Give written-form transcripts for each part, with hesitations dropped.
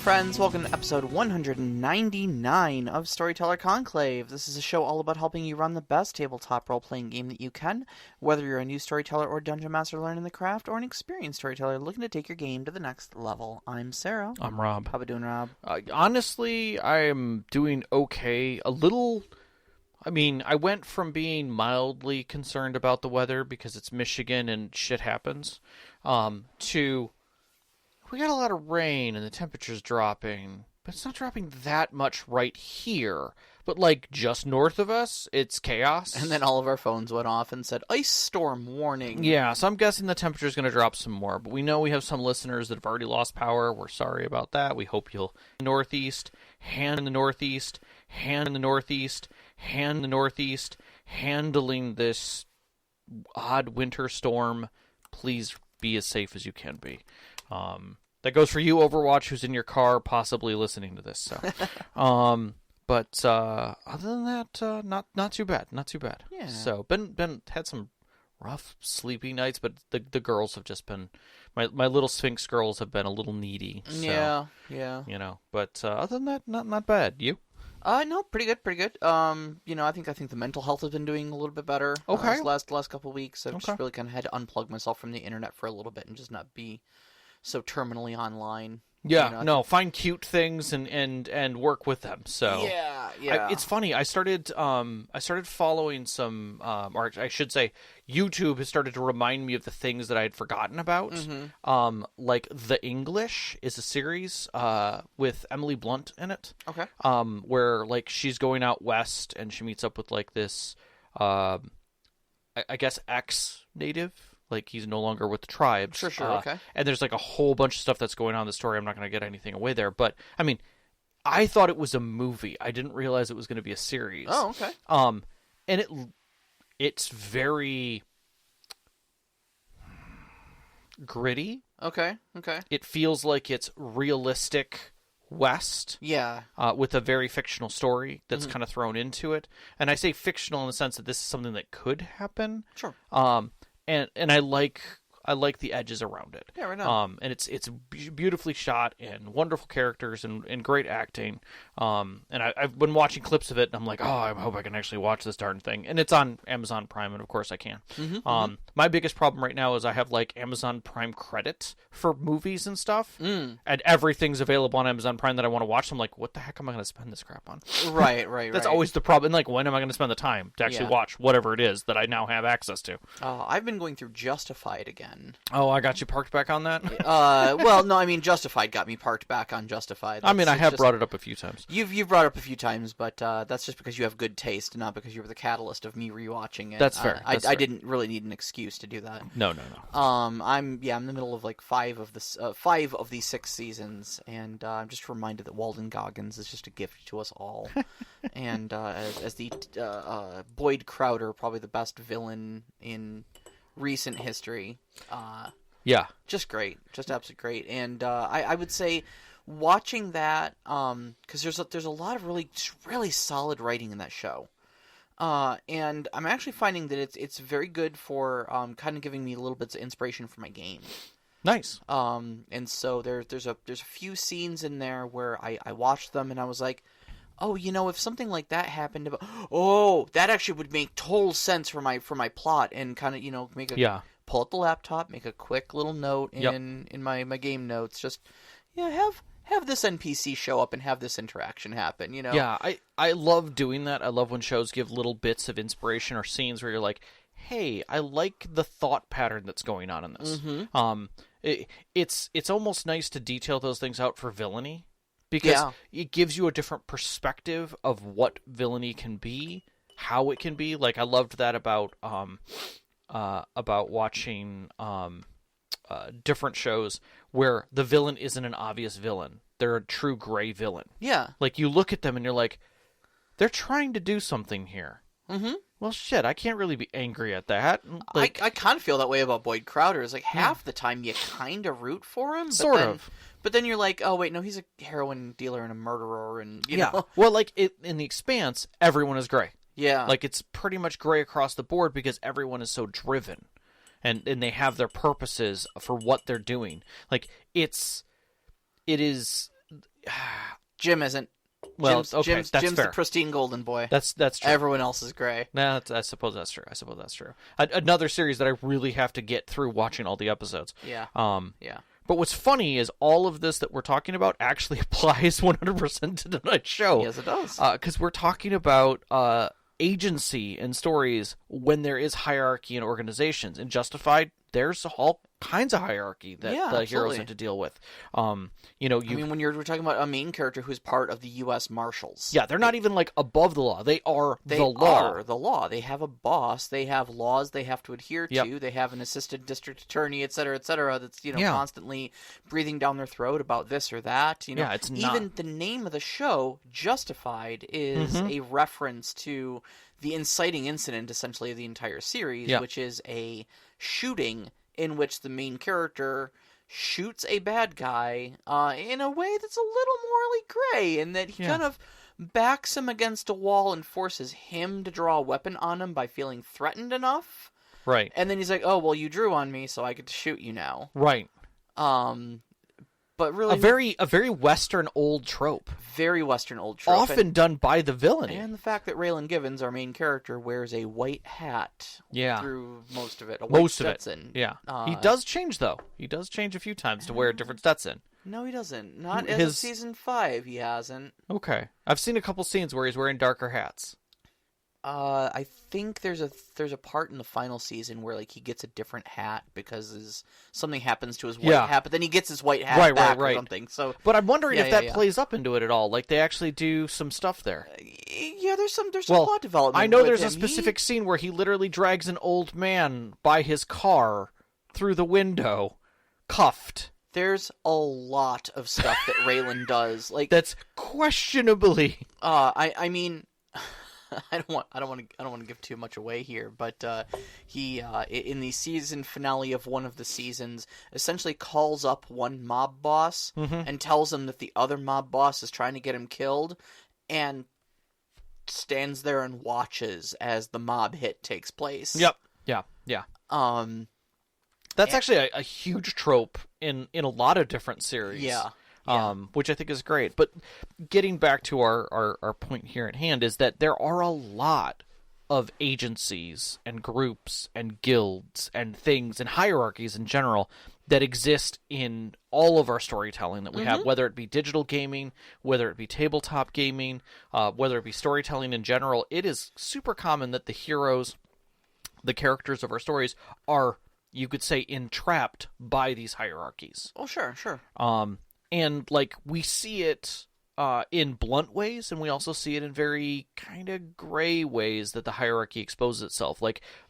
friends. Welcome to episode 199 of Storyteller Conclave. This is a show all about helping you run the best tabletop role-playing game that you can, whether you're a new storyteller or dungeon master learning the craft, or an experienced storyteller looking to take your game to the next level. I'm Sarah. I'm Rob. How about doing, Rob? Honestly, I'm doing okay. I went from being mildly concerned about the weather because it's Michigan and shit happens, to we got a lot of rain and the temperature's dropping, but it's not dropping that much right here. But, just north of us, it's chaos. And then all of our phones went off and said, ice storm warning. Yeah, so I'm guessing the temperature's going to drop some more. But we know we have some listeners that have already lost power. We're sorry about that. We hope you'll northeast, hand in the northeast, hand in the northeast, hand in the northeast, handling this odd winter storm. Please be as safe as you can be. That goes for you, Overwatch, who's in your car, possibly listening to this. So, but other than that, not too bad, not too bad. Yeah. So, had some rough sleepy nights, but the girls have just been my little Sphinx girls have been a little needy. So, Yeah. But other than that, not bad. You? No, pretty good. I think the mental health has been doing a little bit better. Okay. Last couple of weeks, I've just really kind of had to unplug myself from the internet for a little bit and just not be so terminally online. Yeah, find cute things and work with them. So yeah. It's funny. I started following some, or I should say, YouTube has started to remind me of the things that I had forgotten about. Mm-hmm. Like The English is a series with Emily Blunt in it. Okay. Where she's going out west and she meets up with this, I guess ex-native. He's no longer with the tribes. Sure, okay. And there's a whole bunch of stuff that's going on in the story. I'm not going to get anything away there. But, I thought it was a movie. I didn't realize it was going to be a series. Oh, okay. And it's very gritty. Okay. It feels like it's realistic West. Yeah. With a very fictional story that's kind of thrown into it. And I say fictional in the sense that this is something that could happen. Sure. And I like the edges around it. Yeah, right on. And it's beautifully shot and wonderful characters and great acting. And I've been watching clips of it and I'm like, oh, I hope I can actually watch this darn thing. And it's on Amazon Prime, and of course I can. My biggest problem right now is I have Amazon Prime credit for movies and stuff, and everything's available on Amazon Prime that I want to watch. So I'm like, what the heck am I going to spend this crap on? Right. That's always the problem. And when am I going to spend the time to actually watch whatever it is that I now have access to? I've been going through Justified again. Oh, I got you parked back on that? Well, no, Justified got me parked back on Justified. I have brought it up a few times. You've brought it up a few times, but that's just because you have good taste, not because you were the catalyst of me rewatching it. That's fair. I didn't really need an excuse to do that. No. I'm in the middle of 5 of these 6 seasons, and I'm just reminded that Walden Goggins is just a gift to us all. And as the Boyd Crowder, probably the best villain in recent history. Yeah. Just great. Just absolutely great. And I would say watching that, because there's a lot of really solid writing in that show. And I'm actually finding that it's very good for kind of giving me little bits of inspiration for my game. Nice. And so there's a few scenes in there where I watched them and I was like, oh, if something like that happened, that actually would make total sense for my plot, and kind of pull up the laptop, make a quick little note in my game notes, just have this NPC show up and have this interaction happen. Yeah, I love doing that. I love when shows give little bits of inspiration or scenes where you're like, hey, I like the thought pattern that's going on in this. It's almost nice to detail those things out for villainy. Because it gives you a different perspective of what villainy can be, how it can be. I loved that about watching different shows where the villain isn't an obvious villain. They're a true gray villain. Yeah. You look at them and you're like, they're trying to do something here. Mm-hmm. Well, shit, I can't really be angry at that. I kind of feel that way about Boyd Crowder. It's half the time you kind of root for him. Sort of. But then you're like, oh, wait, no, he's a heroin dealer and a murderer. And you know. Well, in The Expanse, everyone is gray. Yeah. It's pretty much gray across the board because everyone is so driven. And they have their purposes for what they're doing. It is Jim isn't. Well, Jim's, okay, Jim's, that's Jim's fair. the pristine golden boy. That's true. Everyone else is gray. No, I suppose that's true. Another series that I really have to get through watching all the episodes. Yeah. Yeah. But what's funny is all of this that we're talking about actually applies 100% to tonight's show. Yes, it does. Because we're talking about agency in stories when there is hierarchy in organizations. In Justified, there's all kinds of hierarchy that the heroes have to deal with. When we're talking about a main character who's part of the U.S. Marshals. Yeah, they're not even like above the law. They are the law. They have a boss. They have laws they have to adhere to. They have an assistant district attorney, et cetera, that's constantly breathing down their throat about this or that. It's even not. the name of the show, Justified, is a reference to the inciting incident, essentially, of the entire series, which is a shooting in which the main character shoots a bad guy in a way that's a little morally gray, in that he kind of backs him against a wall and forces him to draw a weapon on him by feeling threatened enough. Right. And then he's like, oh, well, you drew on me, so I get to shoot you now. Right. But really... A very Western old trope. Very Western old trope. Often done by the villainy. And the fact that Raylan Givens, our main character, wears a white hat through most of it. A white Stetson. Yeah. He does change, though. He does change a few times to wear a different Stetson. No, he doesn't. Not as of Season 5, he hasn't. Okay. I've seen a couple scenes where he's wearing darker hats. I think there's a part in the final season where he gets a different hat because something happens to his white hat, but then he gets his white hat back or something. So, but I'm wondering if that plays up into it at all. Like they actually do some stuff there. Yeah, there's some plot development. I know there's a specific scene where he literally drags an old man by his car through the window, cuffed. There's a lot of stuff that Raylan does. That's questionably. I mean. I don't want to give too much away here, but he in the season finale of one of the seasons essentially calls up one mob boss and tells him that the other mob boss is trying to get him killed, and stands there and watches as the mob hit takes place. Yep. Yeah. That's actually a huge trope in a lot of different series. Yeah. Which I think is great. But getting back to our point here at hand is that there are a lot of agencies and groups and guilds and things and hierarchies in general that exist in all of our storytelling that we have, whether it be digital gaming, whether it be tabletop gaming, whether it be storytelling in general. It is super common that the heroes, the characters of our stories are, you could say, entrapped by these hierarchies. Oh, sure. And, we see it in blunt ways, and we also see it in very kind of gray ways that the hierarchy exposes itself.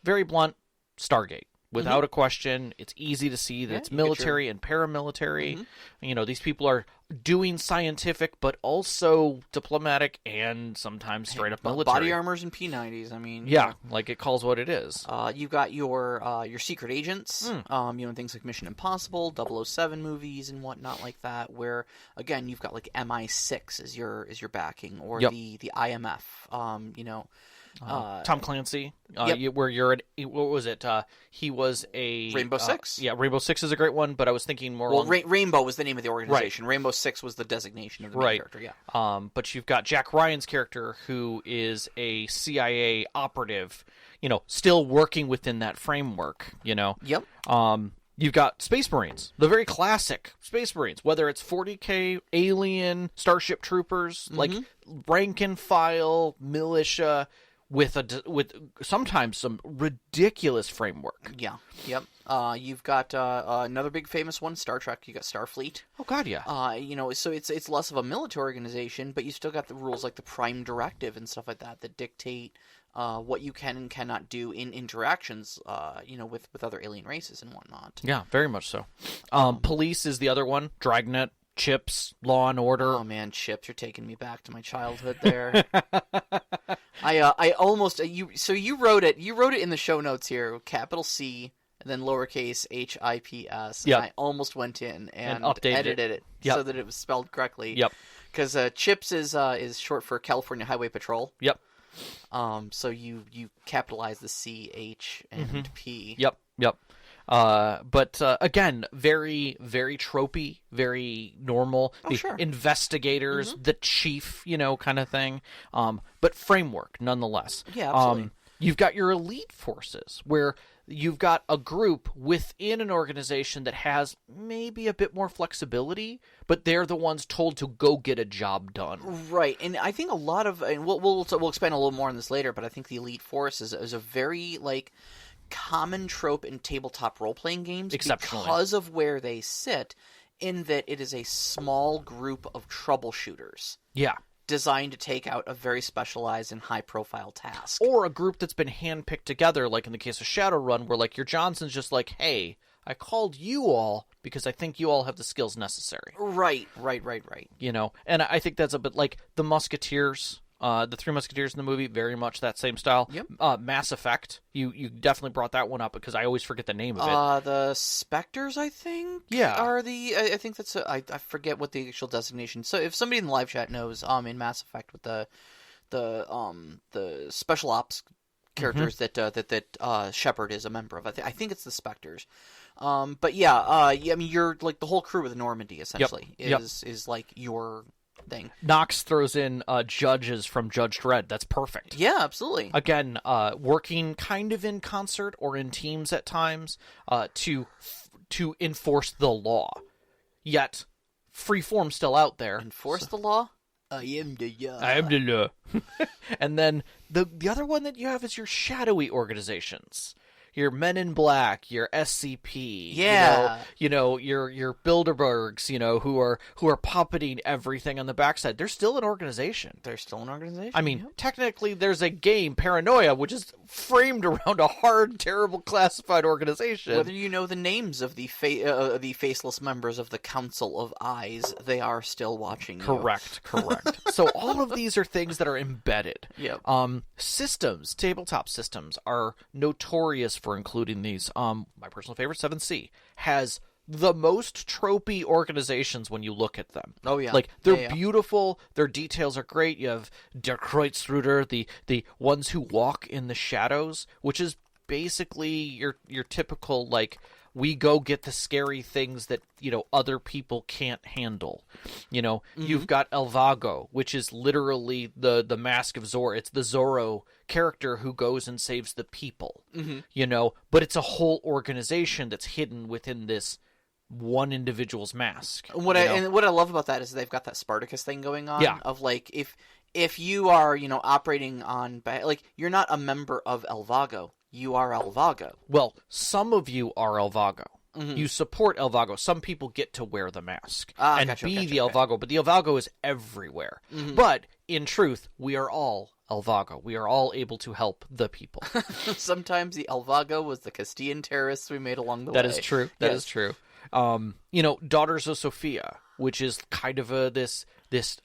Very blunt, Stargate. Without a question, it's easy to see that it's military and paramilitary. These people are doing scientific, but also diplomatic and sometimes straight-up military. Body armors and P90s, I mean... Yeah, it calls what it is. You got your secret agents, things like Mission Impossible, 007 movies and whatnot like that, where, again, you've got, MI6 as your backing, or the IMF, Tom Clancy, where you're what was it? He was a Rainbow Six. Rainbow Six is a great one, but I was thinking more. Well, Rainbow was the name of the organization. Right. Rainbow Six was the designation of the main character. Yeah. But you've got Jack Ryan's character, who is a CIA operative. Still working within that framework. Yep. You've got Space Marines, the very classic Space Marines, whether it's 40K, Alien, Starship Troopers, rank and file, militia. With sometimes some ridiculous framework. Yeah. Yep. You've got another big famous one, Star Trek. You got Starfleet. Oh God, yeah. So it's less of a military organization, but you still got the rules like the Prime Directive and stuff like that dictate what you can and cannot do in interactions, with other alien races and whatnot. Yeah, very much so. Police is the other one. Dragnet. Chips, Law and Order. Oh man, Chips, you're taking me back to my childhood there. I almost you wrote it in the show notes here, capital C and then lowercase HIPS. Yep. And I almost went in and edited it so that it was spelled correctly. Yep. Because Chips is short for California Highway Patrol. Yep. So you capitalize the C, H, and P. Yep. But again, very, very tropey, very normal. The sure. investigators, the chief, kind of thing. But framework, nonetheless. Yeah, absolutely. You've got your elite forces, where you've got a group within an organization that has maybe a bit more flexibility, but they're the ones told to go get a job done. Right, and I think a lot of, and we'll expand a little more on this later, but I think the elite force is a very common trope in tabletop role-playing games because of where they sit, in that it is a small group of troubleshooters. Yeah. Designed to take out a very specialized and high-profile task. Or a group that's been handpicked together, like in the case of Shadowrun, where your Johnson's just like, hey, I called you all because I think you all have the skills necessary. Right. And I think that's a bit like the Musketeers, the Three Musketeers in the movie, very much that same style. Yep. Mass Effect, you definitely brought that one up because I always forget the name of it. The Spectres, I think. Yeah. Are I think that's I forget what the actual designation. So if somebody in the live chat knows, in Mass Effect with the special ops characters that Shepard is a member of, I think it's the Spectres. But yeah, I mean, you're the whole crew of the Normandy essentially is your thing. Nox throws in judges from Judge Dredd. That's perfect. Yeah, absolutely. Again, working kind of in concert or in teams at times to enforce the law. Yet, free form still out there. Enforce the law? I am the law. I am the law. And then the other one that you have is your shadowy organizations. Your Men in Black, your SCP, yeah, your Bilderbergs, who are puppeting everything on the backside. They're still an organization. I mean, technically, there's a game, Paranoia, which is framed around a hard, terrible, classified organization. Whether you know the names of the faceless members of the Council of Eyes, they are still watching you. Correct. So all of these are things that are embedded. Yep. Systems, tabletop systems, are notorious for including these. My personal favorite, 7C, has the most tropey organizations when you look at them. Oh, yeah. They're beautiful, their details are great. You have Der Kreuzruder, the ones who walk in the shadows, which is basically your typical, we go get the scary things that, other people can't handle. You've got Elvago, which is literally the Mask of Zorro. It's the Zorro character who goes and saves the people. But it's a whole organization that's hidden within this one individual's mask. What I love about that is they've got that Spartacus thing going on. Yeah. Of if you are, operating on, you're not a member of Elvago. You are Elvago. Well, some of you are Elvago. Mm-hmm. You support Elvago. Some people get to wear the mask and be the Elvago, but the Elvago is everywhere. Mm-hmm. But in truth, we are all Elvago. We are all able to help the people. Sometimes the Elvago was the Castilian terrorists we made along the way. That is true. That is true. Daughters of Sophia, which is kind of this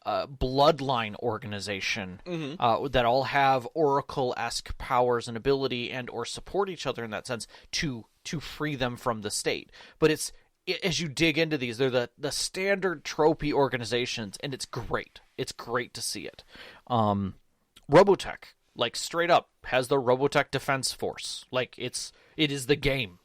bloodline organization that all have Oracle-esque powers and ability and or support each other in that sense to free them from the state. But as you dig into these, they're the standard tropey organizations, and it's great. It's great to see it. Robotech, straight up, has the Robotech Defense Force. It is the game.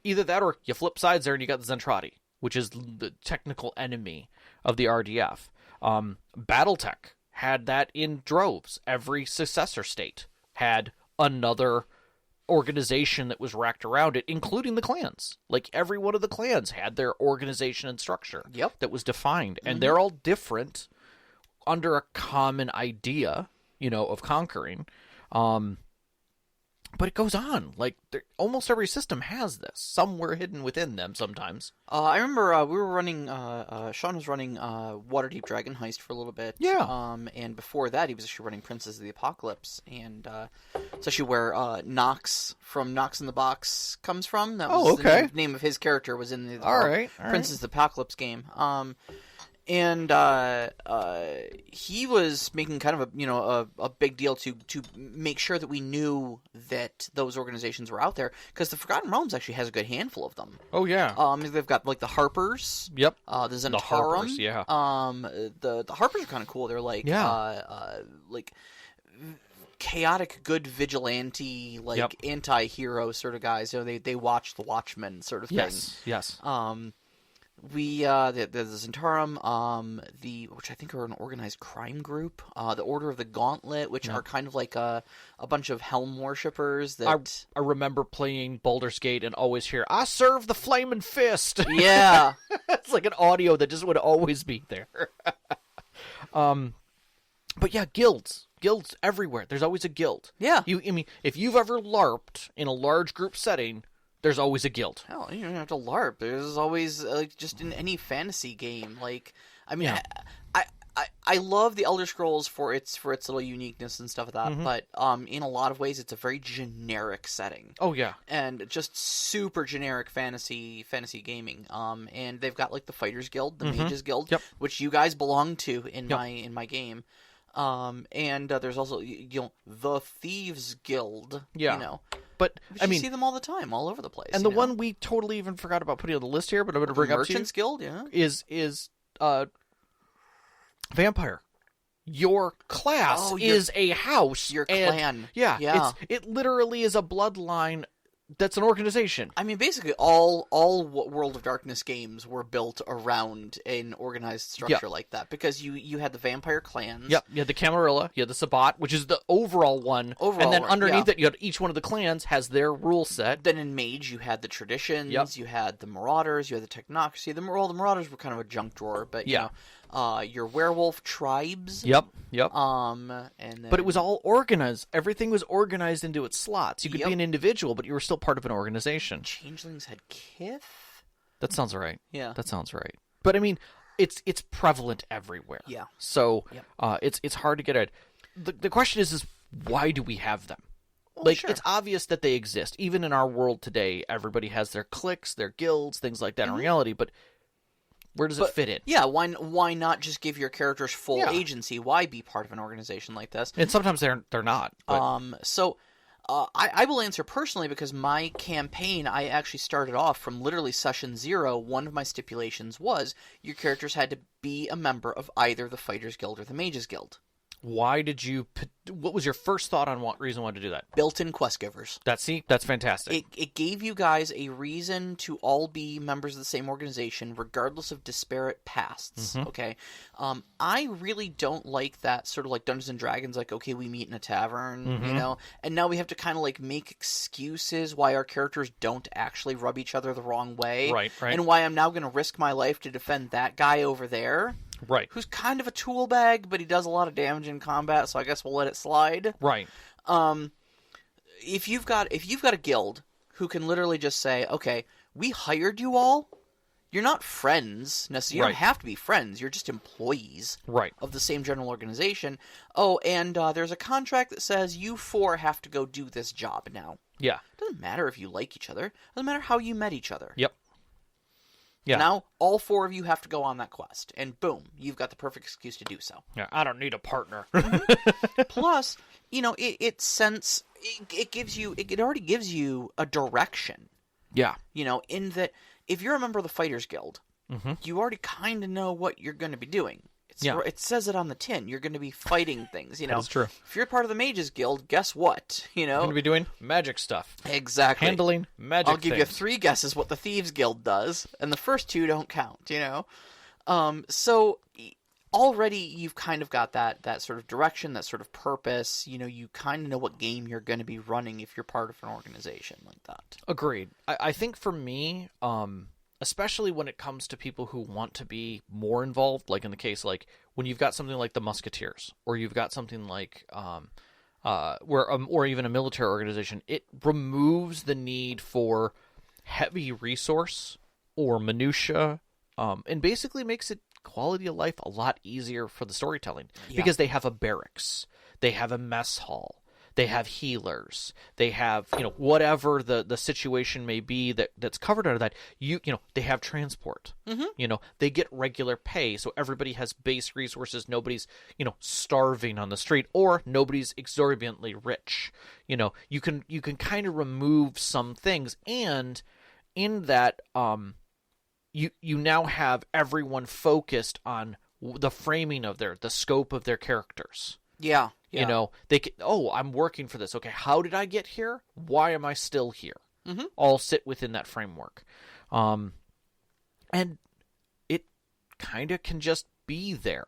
Either that or you flip sides there and you got the Zentradi, which is the technical enemy of the RDF. Battletech had that in droves. Every successor state had another organization that was racked around it, including the clans. Every one of the clans had their organization and structure that was defined. And they're all different under a common idea, of conquering. But it goes on. Almost every system has this. Some were hidden within them sometimes. I remember we were running, Sean was running Waterdeep Dragon Heist for a little bit. Yeah. And before that, he was actually running Princes of the Apocalypse. And it's actually where Nox from Nox in the Box comes from. That was the name of his character was in the Princes of the Apocalypse game. And he was making kind of a big deal to make sure that we knew that those organizations were out there, because the Forgotten Realms actually has a good handful of them. Oh yeah. They've got the Harpers. Yep. The Zentarum. The Harpers, yeah. The Harpers are kind of cool. They're chaotic good vigilante, like Yep. anti-hero sort of guys. They watch the Watchmen sort of thing. Yes. We the Zentarum, which I think are an organized crime group, the Order of the Gauntlet, which are kind of like a bunch of Helm worshippers that I remember playing Baldur's Gate and always hear, "I serve the flaming fist." yeah. It's like an audio that just would always be there. But yeah, guilds everywhere. There's always a guild. Yeah. I mean, if you've ever LARPed in a large group setting, there's always a guild. Hell, you don't have to LARP. There's always like just in any fantasy game. Like, I mean, I love the Elder Scrolls for its little uniqueness and stuff like that. But in a lot of ways, it's a very generic setting. Oh yeah, and just super generic fantasy gaming. And they've got like the Fighters Guild, the Mages Guild, which you guys belong to in my game. And there's also the Thieves Guild. Yeah. But I mean, you see them all the time, all over the place. And the one we totally even forgot about putting on the list here, but I'm going to bring up to you, Merchants Guild, is Vampire. Your class is a house. Your clan. Yeah. It literally is a bloodline. That's an organization. I mean, basically, all World of Darkness games were built around an organized structure like that, because you had the vampire clans. Yep, you had the Camarilla, you had the Sabbat, which is the overall one, and then underneath it, you had each one of the clans has their rule set. Then in Mage, you had the Traditions, you had the Marauders, you had the Technocracy. The Marauders were kind of a junk drawer, but you know, your werewolf tribes. Yep. And then... But it was all organized. Everything was organized into its slots. You could be an individual, but you were still part of an organization. Changelings had Kith? That sounds right. Yeah. That sounds right. But I mean, it's prevalent everywhere. Yeah. So it's hard to get at. The question is why do we have them? Well, it's obvious that they exist. Even in our world today, everybody has their cliques, their guilds, things like that in reality, but where does it fit in? Yeah, why not just give your characters full agency? Why be part of an organization like this? And sometimes they're not. But... I will answer personally, because my campaign, I actually started off from literally session 0. One of my stipulations was your characters had to be a member of either the Fighters Guild or the Mages Guild. Why did you... What was your first thought on what reason why to do that? Built-in quest givers. That's fantastic. It gave you guys a reason to all be members of the same organization, regardless of disparate pasts, okay? I really don't like that sort of like Dungeons & Dragons, like, okay, we meet in a tavern, you know? And now we have to kind of like make excuses why our characters don't actually rub each other the wrong way. Right. And why I'm now going to risk my life to defend that guy over there. Right. Who's kind of a tool bag, but he does a lot of damage in combat, so I guess we'll let it slide. Right. If you've got a guild who can literally just say, okay, we hired you all, you're not friends necessarily. You don't have to be friends. You're just employees of the same general organization. Oh, and there's a contract that says you 4 have to go do this job now. Yeah. It doesn't matter if you like each other. It doesn't matter how you met each other. Yep. Yeah. Now, all 4 of you have to go on that quest, and boom, you've got the perfect excuse to do so. Yeah, I don't need a partner. Plus, you know, it already gives you a direction. Yeah. You know, in that if you're a member of the Fighters Guild, you already kind of know what you're going to be doing. It says it on the tin. You're going to be fighting things, you know. That's true. If you're part of the Mages Guild, guess what? You know, you're going to be doing magic stuff. Exactly. Handling magic I'll give you 3 guesses what the Thieves Guild does, and the first 2 don't count, you know. So already you've kind of got that sort of direction, that sort of purpose. You know, you kind of know what game you're going to be running if you're part of an organization like that. Agreed. I think for me, especially when it comes to people who want to be more involved, like in the case, like when you've got something like the Musketeers, or you've got something like, or even a military organization, it removes the need for heavy resource or minutia, and basically makes it quality of life a lot easier for the storytelling, because they have a barracks, they have a mess hall, they have healers, they have, you know, whatever the situation may be that's covered under that, you know, they have transport, you know, they get regular pay, so everybody has base resources, nobody's, you know, starving on the street, or nobody's exorbitantly rich, you know, you can kind of remove some things, and in that, you now have everyone focused on the framing of the scope of their characters. Yeah. Yeah. You know, they can, oh, I'm working for this. Okay, how did I get here? Why am I still here? Mm-hmm. All sit within that framework. And it kind of can just be there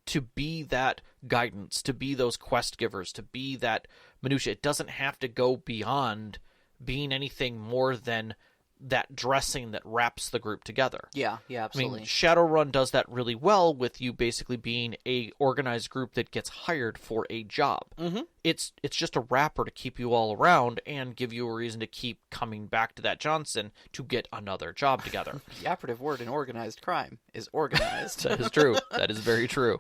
to be that guidance, to be those quest givers, to be that minutia. It doesn't have to go beyond being anything more than that dressing that wraps the group together. Yeah, absolutely. I mean, Shadowrun does that really well with you basically being a organized group that gets hired for a job. Mm-hmm. It's just a wrapper to keep you all around and give you a reason to keep coming back to that Johnson to get another job together. The operative word in organized crime is organized. That is true. That is very true.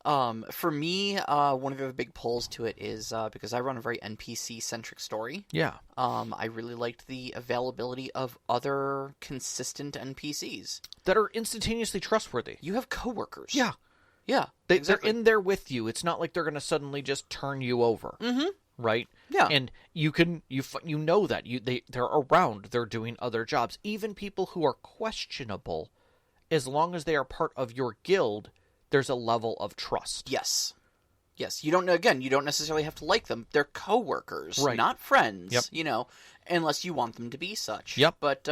For me, one of the big pulls to it is because I run a very NPC-centric story. Yeah. I really liked the availability of other consistent NPCs. That are instantaneously trustworthy. You have coworkers. Yeah. Yeah, They're exactly. in there with you. It's not like they're going to suddenly just turn you over. Mm-hmm. Right? Yeah. And you know that. They're around. They're doing other jobs. Even people who are questionable, as long as they are part of your guild, there's a level of trust. Yes. You don't necessarily have to like them. They're coworkers, Right. not friends. Yep. You know, unless you want them to be such. Yep. But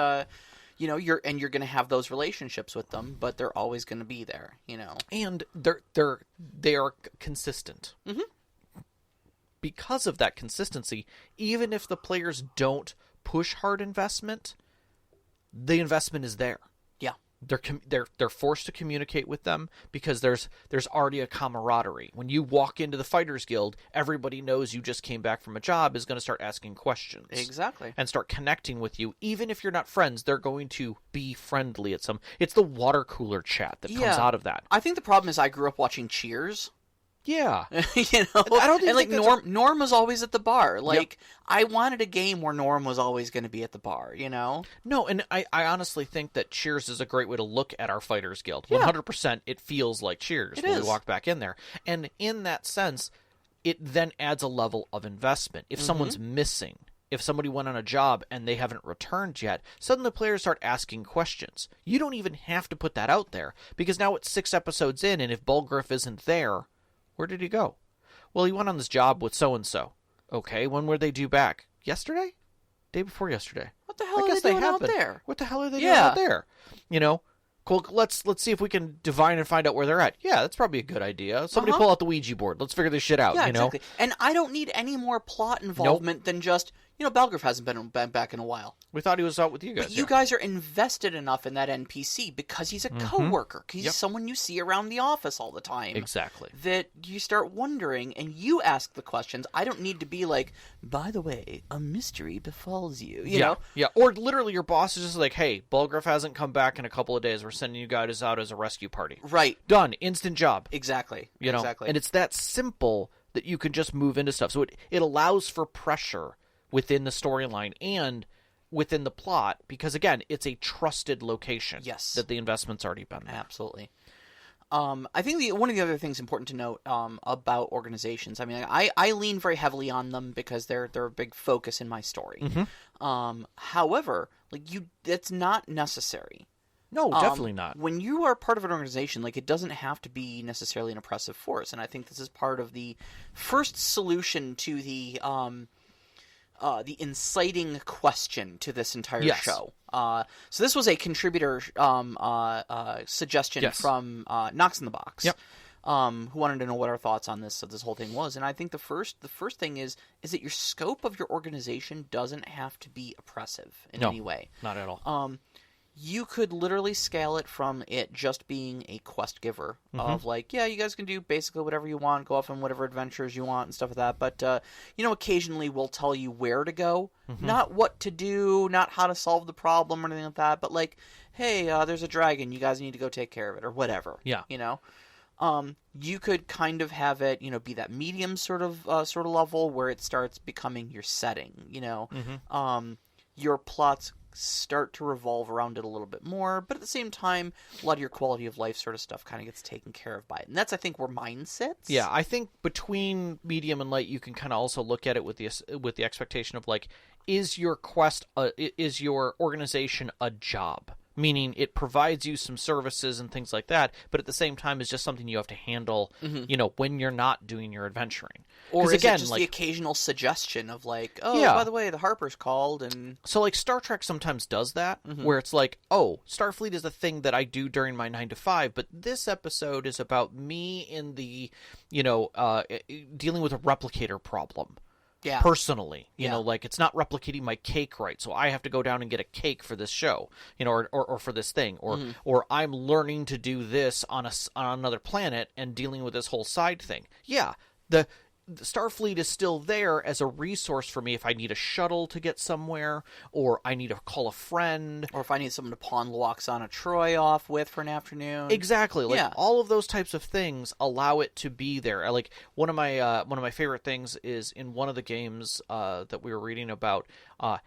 you're going to have those relationships with them, but they're always going to be there. You know. And they are consistent. Mm-hmm. Because of that consistency, even if the players don't push hard investment, the investment is there. Yeah. They're forced to communicate with them because there's already a camaraderie. When you walk into the Fighters Guild, everybody knows you just came back from a job, is going to start asking questions. Exactly. And start connecting with you. Even if you're not friends, they're going to be friendly at some... It's the water cooler chat that comes out of that. I think the problem is I grew up watching Cheers. Yeah. You know, I don't think Norm was always at the bar. Like, I wanted a game where Norm was always going to be at the bar. You know. No, and I honestly think that Cheers is a great way to look at our Fighters Guild. Yeah. 100%, it feels like Cheers when we walk back in there, and in that sense, it then adds a level of investment. If someone's missing, if somebody went on a job and they haven't returned yet, suddenly players start asking questions. You don't even have to put that out there because now it's 6 episodes in, and if Bulgriff isn't there. Where did he go? Well, he went on this job with so-and-so. Okay, when were they due back? Yesterday? Day before yesterday. What the hell are they doing out there? What the hell are they doing out there? You know? Cool, let's see if we can divine and find out where they're at. Yeah, that's probably a good idea. Somebody pull out the Ouija board. Let's figure this shit out, Yeah, you know? exactly. And I don't need any more plot involvement than just, Balgriff hasn't been back in a while. We thought he was out with you guys. But you guys are invested enough in that NPC because he's a coworker. He's someone you see around the office all the time. Exactly. That you start wondering and you ask the questions. I don't need to be like, by the way, a mystery befalls you. You know? Yeah, or literally your boss is just like, hey, Bulgriff hasn't come back in a couple of days. We're sending you guys out as a rescue party. Right. Done. Instant job. Exactly. You know? Exactly. And it's that simple that you can just move into stuff. So it allows for pressure within the storyline and within the plot because, again, it's a trusted location. Yes. That the investment's already been there. Absolutely. I think one of the other things important to note about organizations, I mean, I lean very heavily on them because they're a big focus in my story. However, that's not necessary. No, definitely not. When you are part of an organization, it doesn't have to be necessarily an oppressive force, and I think this is part of the first solution to the inciting question to this entire show. So this was a contributor suggestion from Knox in the Box, who wanted to know what our thoughts on this whole thing was. And I think the first thing is that your scope of your organization doesn't have to be oppressive in any way. Not at all. You could literally scale it from it just being a quest giver of you guys can do basically whatever you want, go off on whatever adventures you want and stuff like that. But, occasionally we'll tell you where to go, not what to do, not how to solve the problem or anything like that, but hey, there's a dragon, you guys need to go take care of it or whatever. Yeah. You could kind of have it, be that medium sort of level where it starts becoming your setting, your plots start to revolve around it a little bit more, but at the same time, a lot of your quality of life sort of stuff kind of gets taken care of by it. And that's, I think, where mine sits. Yeah, I think between medium and light, you can kind of also look at it with the expectation of is your quest, is your organization a job? meaning it provides you some services and things like that, but at the same time is just something you have to handle, when you're not doing your adventuring. Or is again, it just like, the occasional suggestion of like, oh, Yeah. by the way, the Harper's called, and So, like, Star Trek sometimes does that, where it's like, oh, Starfleet is a thing that I do during my 9 to 5, but this episode is about me in the, dealing with a replicator problem. yeah, Personally, Yeah. like, it's not replicating my cake right, so I have to go down and get a cake for this show, or for this thing, or I'm learning to do this on another planet and dealing with this whole side thing. Yeah, the Starfleet is still there as a resource for me if I need a shuttle to get somewhere, or I need to call a friend. or if I need someone to pawn Loxana Troy off with for an afternoon. Exactly. Like, Yeah. all of those types of things allow it to be there. Like, one of my favorite things is in one of the games that we were reading about,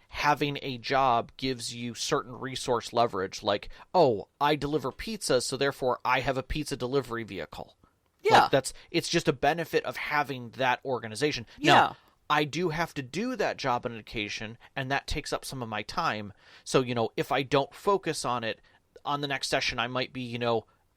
having a job gives you certain resource leverage. Like, oh, I deliver pizzas, so therefore I have a pizza delivery vehicle. Yeah. Like, it's just a benefit of having that organization. Yeah. Now, I do have to do that job on occasion, and that takes up some of my time. So, if I don't focus on it, on the next session, I might be,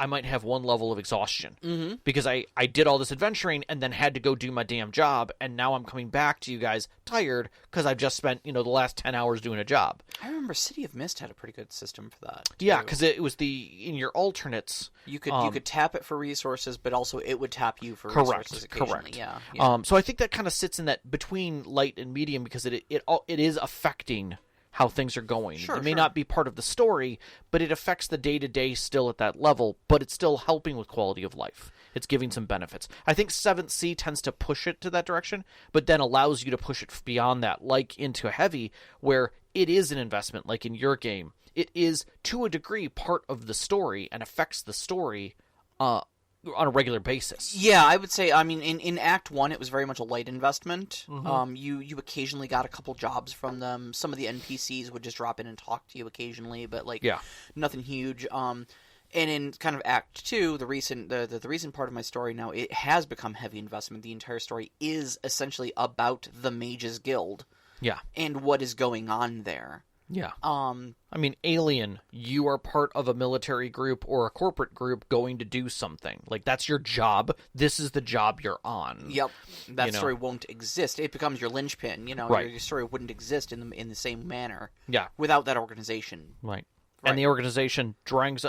I might have one level of exhaustion. Because I did all this adventuring and then had to go do my damn job, and now I'm coming back to you guys tired because I've just spent, the last 10 hours doing a job. I remember City of Mist had a pretty good system for that. Yeah, too. because it was in your alternates. You could tap it for resources, but also it would tap you for resources occasionally. Correct. Yeah. So I think that kind of sits in that between light and medium, because it is affecting how things are going. Sure, it may sure. not be part of the story, but it affects the day-to-day still at that level, but it's still helping with quality of life. It's giving some benefits. I think 7th Sea tends to push it to that direction, but then allows you to push it beyond that, like into Heavy, where it is an investment, like in your game. It is, to a degree, part of the story and affects the story on a regular basis. Yeah, I would say, I mean, in Act 1, it was very much a light investment. You occasionally got a couple jobs from them. Some of the NPCs would just drop in and talk to you occasionally, but, like, nothing huge. And in kind of Act 2, the recent part of my story now, it has become heavy investment. The entire story is essentially about the Mages Guild. Yeah. And what is going on there. Yeah. I mean, Alien, you are part of a military group or a corporate group going to do something. Like, that's your job. This is the job you're on. Yep. That story won't exist. It becomes your linchpin. Right. Your story wouldn't exist in the same manner. Yeah. Without that organization. Right. And the organization draws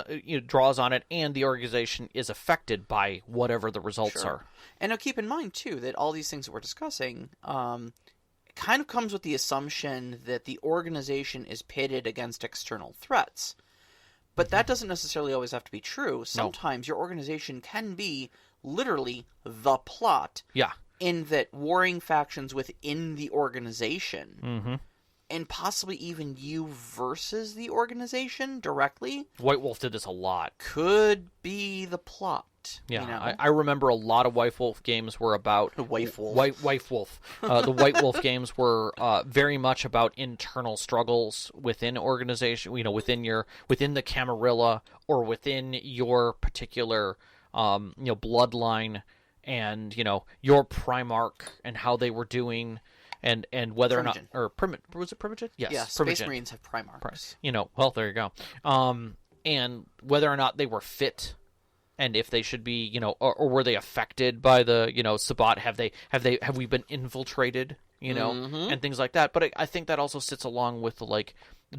on it, and the organization is affected by whatever the results are. And now keep in mind, too, that all these things that we're discussing kind of comes with the assumption that the organization is pitted against external threats. But that doesn't necessarily always have to be true. Sometimes your organization can be literally the plot. Yeah. In that warring factions within the organization, and possibly even you versus the organization directly, White Wolf did this a lot. could be the plot. Yeah, I remember a lot of White Wolf games were about... Wife Wolf. Wife Wolf. The White Wolf games were very much about internal struggles within organization, within the Camarilla, or within your particular, bloodline, and, your Primarch, and how they were doing... And whether Primogen. or not, was it Primogen? Yes, Yeah, Primogen. Space Marines have Primarchs. Well, there you go. And whether or not they were fit, and if they should be, or were they affected by the, Sabbat? Have we been infiltrated? And things like that. But I think that also sits along with the, like,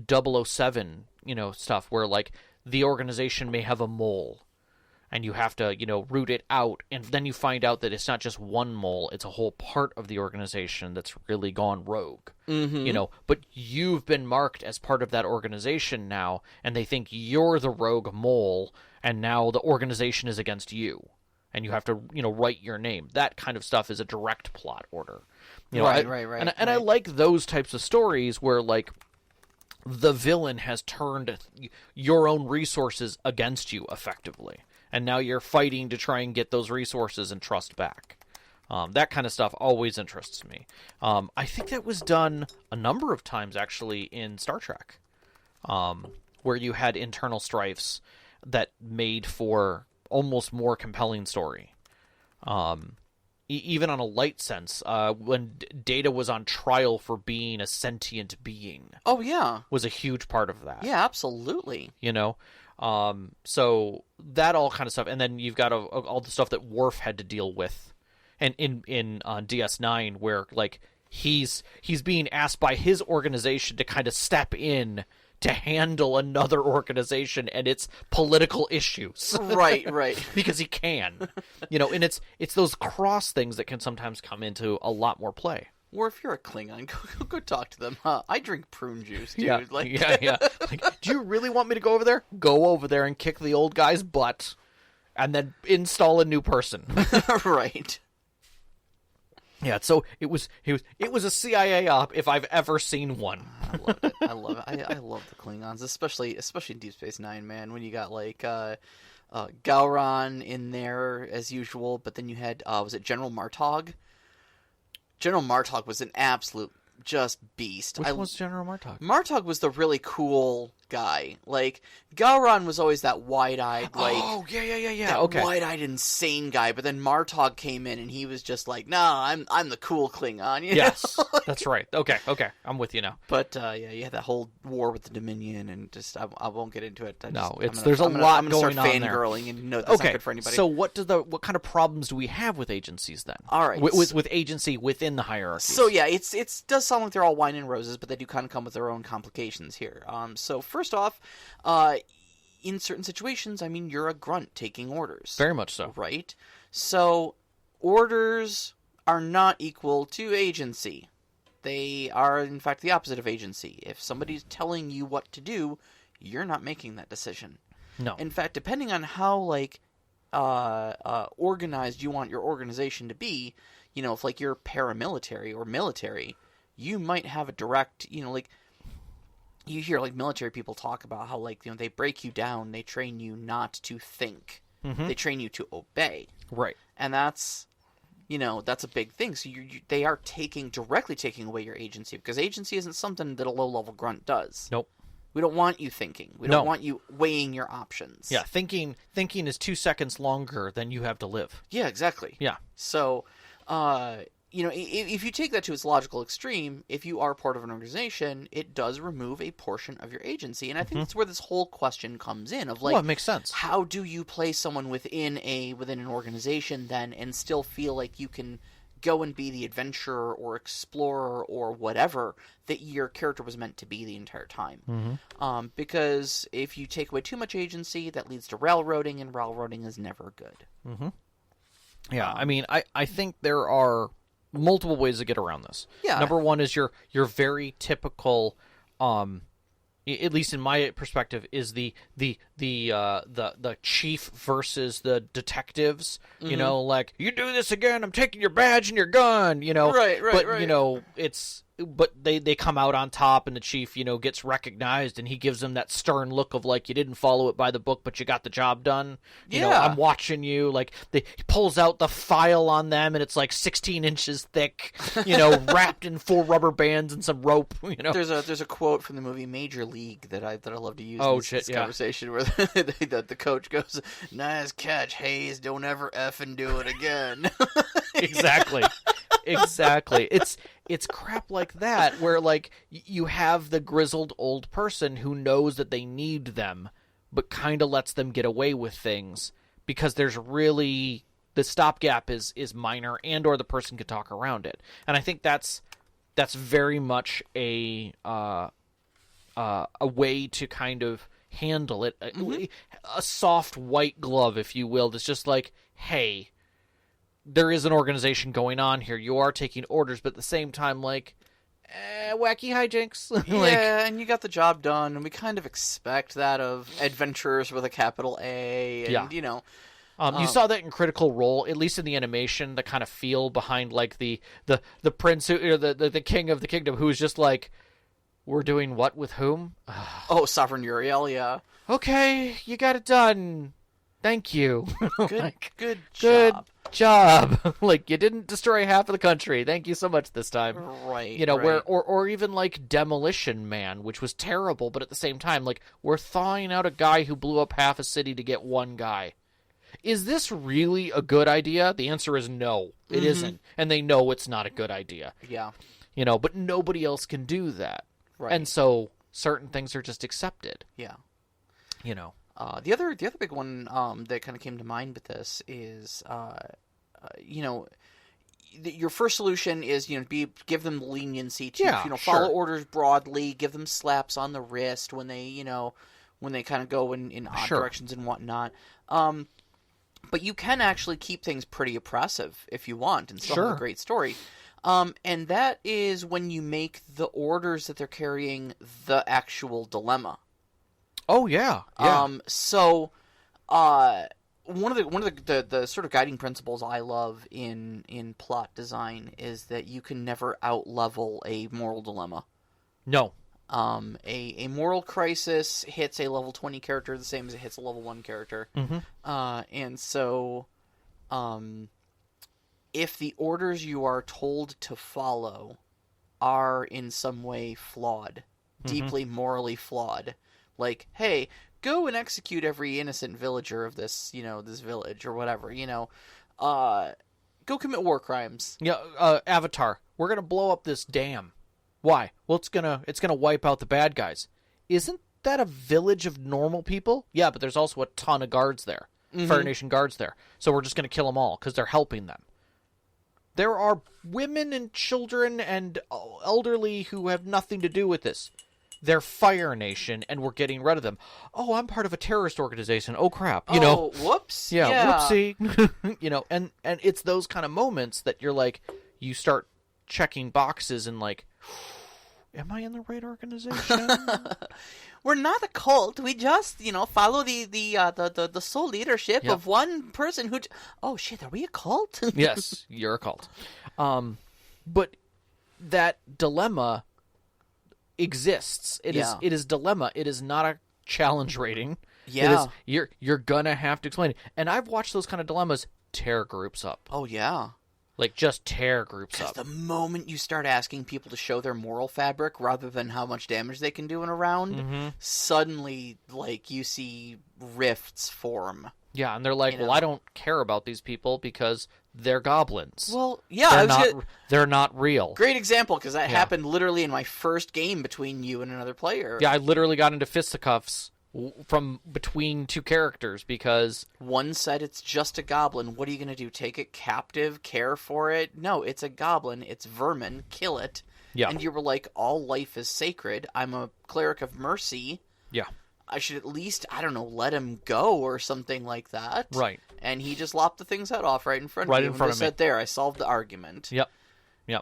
007, stuff where, like, the organization may have a mole. And you have to, root it out. And then you find out that it's not just one mole. It's a whole part of the organization that's really gone rogue. But you've been marked as part of that organization now. And they think you're the rogue mole. And now the organization is against you. And you have to, write your name. That kind of stuff is a direct plot order. Right. And I like those types of stories where, like, the villain has turned your own resources against you effectively. And now you're fighting to try and get those resources and trust back. That kind of stuff always interests me. I think that was done a number of times, actually, in Star Trek, where you had internal strifes that made for almost more compelling story. even on a light sense, when Data was on trial for being a sentient being. Oh, yeah. Was a huge part of that. Yeah, absolutely. You know? So that all kind of stuff. And then you've got all the stuff that Worf had to deal with. And in DS9, where, like, he's being asked by his organization to kind of step in to handle another organization and its political issues. Right. Because he can. You know, and it's those cross things that can sometimes come into a lot more play. Or if you're a Klingon, go talk to them. I drink prune juice, dude. Yeah, yeah. Like, do you really want me to go over there? Go over there and kick the old guy's butt and then install a new person. Right. Yeah, so it was a CIA op if I've ever seen one. I love it. I love the Klingons, especially in Deep Space Nine, man. When you got like Gowron in there as usual, but then you had was it General Martog? General Martog was an absolute just beast. Which was General Martog? Martog was the really cool guy. Like, Gowron was always that wide-eyed, like... Oh, yeah. That Okay. wide-eyed, insane guy. But then Martog came in, and he was just like, nah, I'm the cool Klingon, you know? Yes, that's right. Okay. I'm with you now. But, yeah, you had that whole war with the Dominion, and just, I won't get into it. There's a lot going on there. I'm going to start fangirling, and no, that's not good for anybody. So what kind of problems do we have with agencies, then? All right. With agency within the hierarchy. So, yeah, it does sound like they're all wine and roses, but they do kind of come with their own complications here. So, first off, in certain situations, I mean, you're a grunt taking orders. Very much so. Right? So, orders are not equal to agency. They are, in fact, the opposite of agency. If somebody's telling you what to do, you're not making that decision. No. In fact, depending on how, like, organized you want your organization to be, you know, if, like, you're paramilitary or military, you might have a direct, you know, like, you hear, like, military people talk about how, like, you know, they break you down, they train you not to think. Mm-hmm. They train you to obey. Right. And that's, you know, that's a big thing. So they are directly taking away your agency, because agency isn't something that a low-level grunt does. Nope. We don't want you thinking. We don't want you weighing your options. Yeah, thinking is 2 seconds longer than you have to live. Yeah, exactly. Yeah. So, you know, if you take that to its logical extreme, if you are part of an organization, it does remove a portion of your agency. And I think that's where this whole question comes in of, like, well, it makes sense. How do you place someone within an organization then and still feel like you can go and be the adventurer or explorer or whatever that your character was meant to be the entire time? Because if you take away too much agency, that leads to railroading, and railroading is never good. Yeah, I mean, I think there are multiple ways to get around this. Yeah. Number one is your very typical, at least in my perspective, is the chief versus the detectives. You know, like, you do this again, I'm taking your badge and your gun. You know, Right. But you know, but they come out on top, and the chief, you know, gets recognized, and he gives them that stern look of, like, you didn't follow it by the book, but you got the job done. You know, I'm watching you. Like, he pulls out the file on them, and it's like 16 inches thick, you know, wrapped in 4 rubber bands and some rope. You know, there's a quote from the movie Major League that I love to use in this conversation where the coach goes, "Nice catch, Hayes. Don't ever effing do it again." Exactly. It's crap like that where, like, you have the grizzled old person who knows that they need them, but kind of lets them get away with things because there's really the stopgap is minor, and or the person could talk around it. And I think that's very much a way to kind of handle it, a soft white glove, if you will. That's just like, hey, there is an organization going on here. You are taking orders, but at the same time, like, wacky hijinks. Yeah, and you got the job done, and we kind of expect that of adventurers with a capital A. And, you know, you saw that in Critical Role, at least in the animation, the kind of feel behind, like, the prince, or the king of the kingdom, who's just like, we're doing what with whom? Oh, Sovereign Uriel, yeah. Okay, you got it done. Thank you. Good job. Like, you didn't destroy half of the country. Thank you so much this time. Right. You know, or even like Demolition Man, which was terrible, but at the same time, like, we're thawing out a guy who blew up half a city to get one guy. is this really a good idea? The answer is no, it isn't. And they know it's not a good idea. Yeah. But nobody else can do that. Right. And so certain things are just accepted. Yeah. The The other big one that kind of came to mind with this is, your first solution is give them leniency to follow orders broadly, give them slaps on the wrist when they kind of go in odd directions and whatnot. But you can actually keep things pretty oppressive if you want and still have a great story. And that is when you make the orders that they're carrying the actual dilemma. Oh yeah. So one of the sort of guiding principles I love in plot design is that you can never outlevel a moral dilemma. No. A moral crisis hits a level 20 character the same as it hits a level 1 character. And so if the orders you are told to follow are in some way flawed, deeply morally flawed, like, hey, go and execute every innocent villager of this, this village or whatever, go commit war crimes. Yeah, Avatar, we're going to blow up this dam. Why? Well, it's gonna wipe out the bad guys. Isn't that a village of normal people? Yeah, but there's also a ton of guards there. Fire Nation guards there. So we're just going to kill them all because they're helping them. There are women and children and elderly who have nothing to do with this. They're Fire Nation, and we're getting rid of them. Oh, I'm part of a terrorist organization. Oh, crap. Whoops. Yeah, whoopsie. And it's those kind of moments that you're like, you start checking boxes and like, am I in the right organization? We're not a cult. We just, follow the sole leadership of one person who. Oh shit! Are we a cult? Yes, you're a cult. But that dilemma exists. It is dilemma. It is not a challenge rating. Yeah. It is, you're gonna have to explain it. And I've watched those kind of dilemmas tear groups up. Oh yeah. Like, just tear groups up. Because the moment you start asking people to show their moral fabric rather than how much damage they can do in a round, suddenly, you see rifts form. Yeah, and they're like, well, I don't care about these people because they're goblins. Well, yeah. They're not real. Great example, because that happened literally in my first game between you and another player. Yeah, I literally got into fisticuffs from between two characters because one said it's just a goblin. What are you going to do? Take it captive? Care for it? No, it's a goblin. It's vermin. Kill it. Yeah. And you were like, all life is sacred. I'm a cleric of mercy. Yeah. I should at least, I don't know, let him go or something like that. Right. And he just lopped the thing's head off right in front of you. Right in front of me. Said, there, I solved the argument. Yep.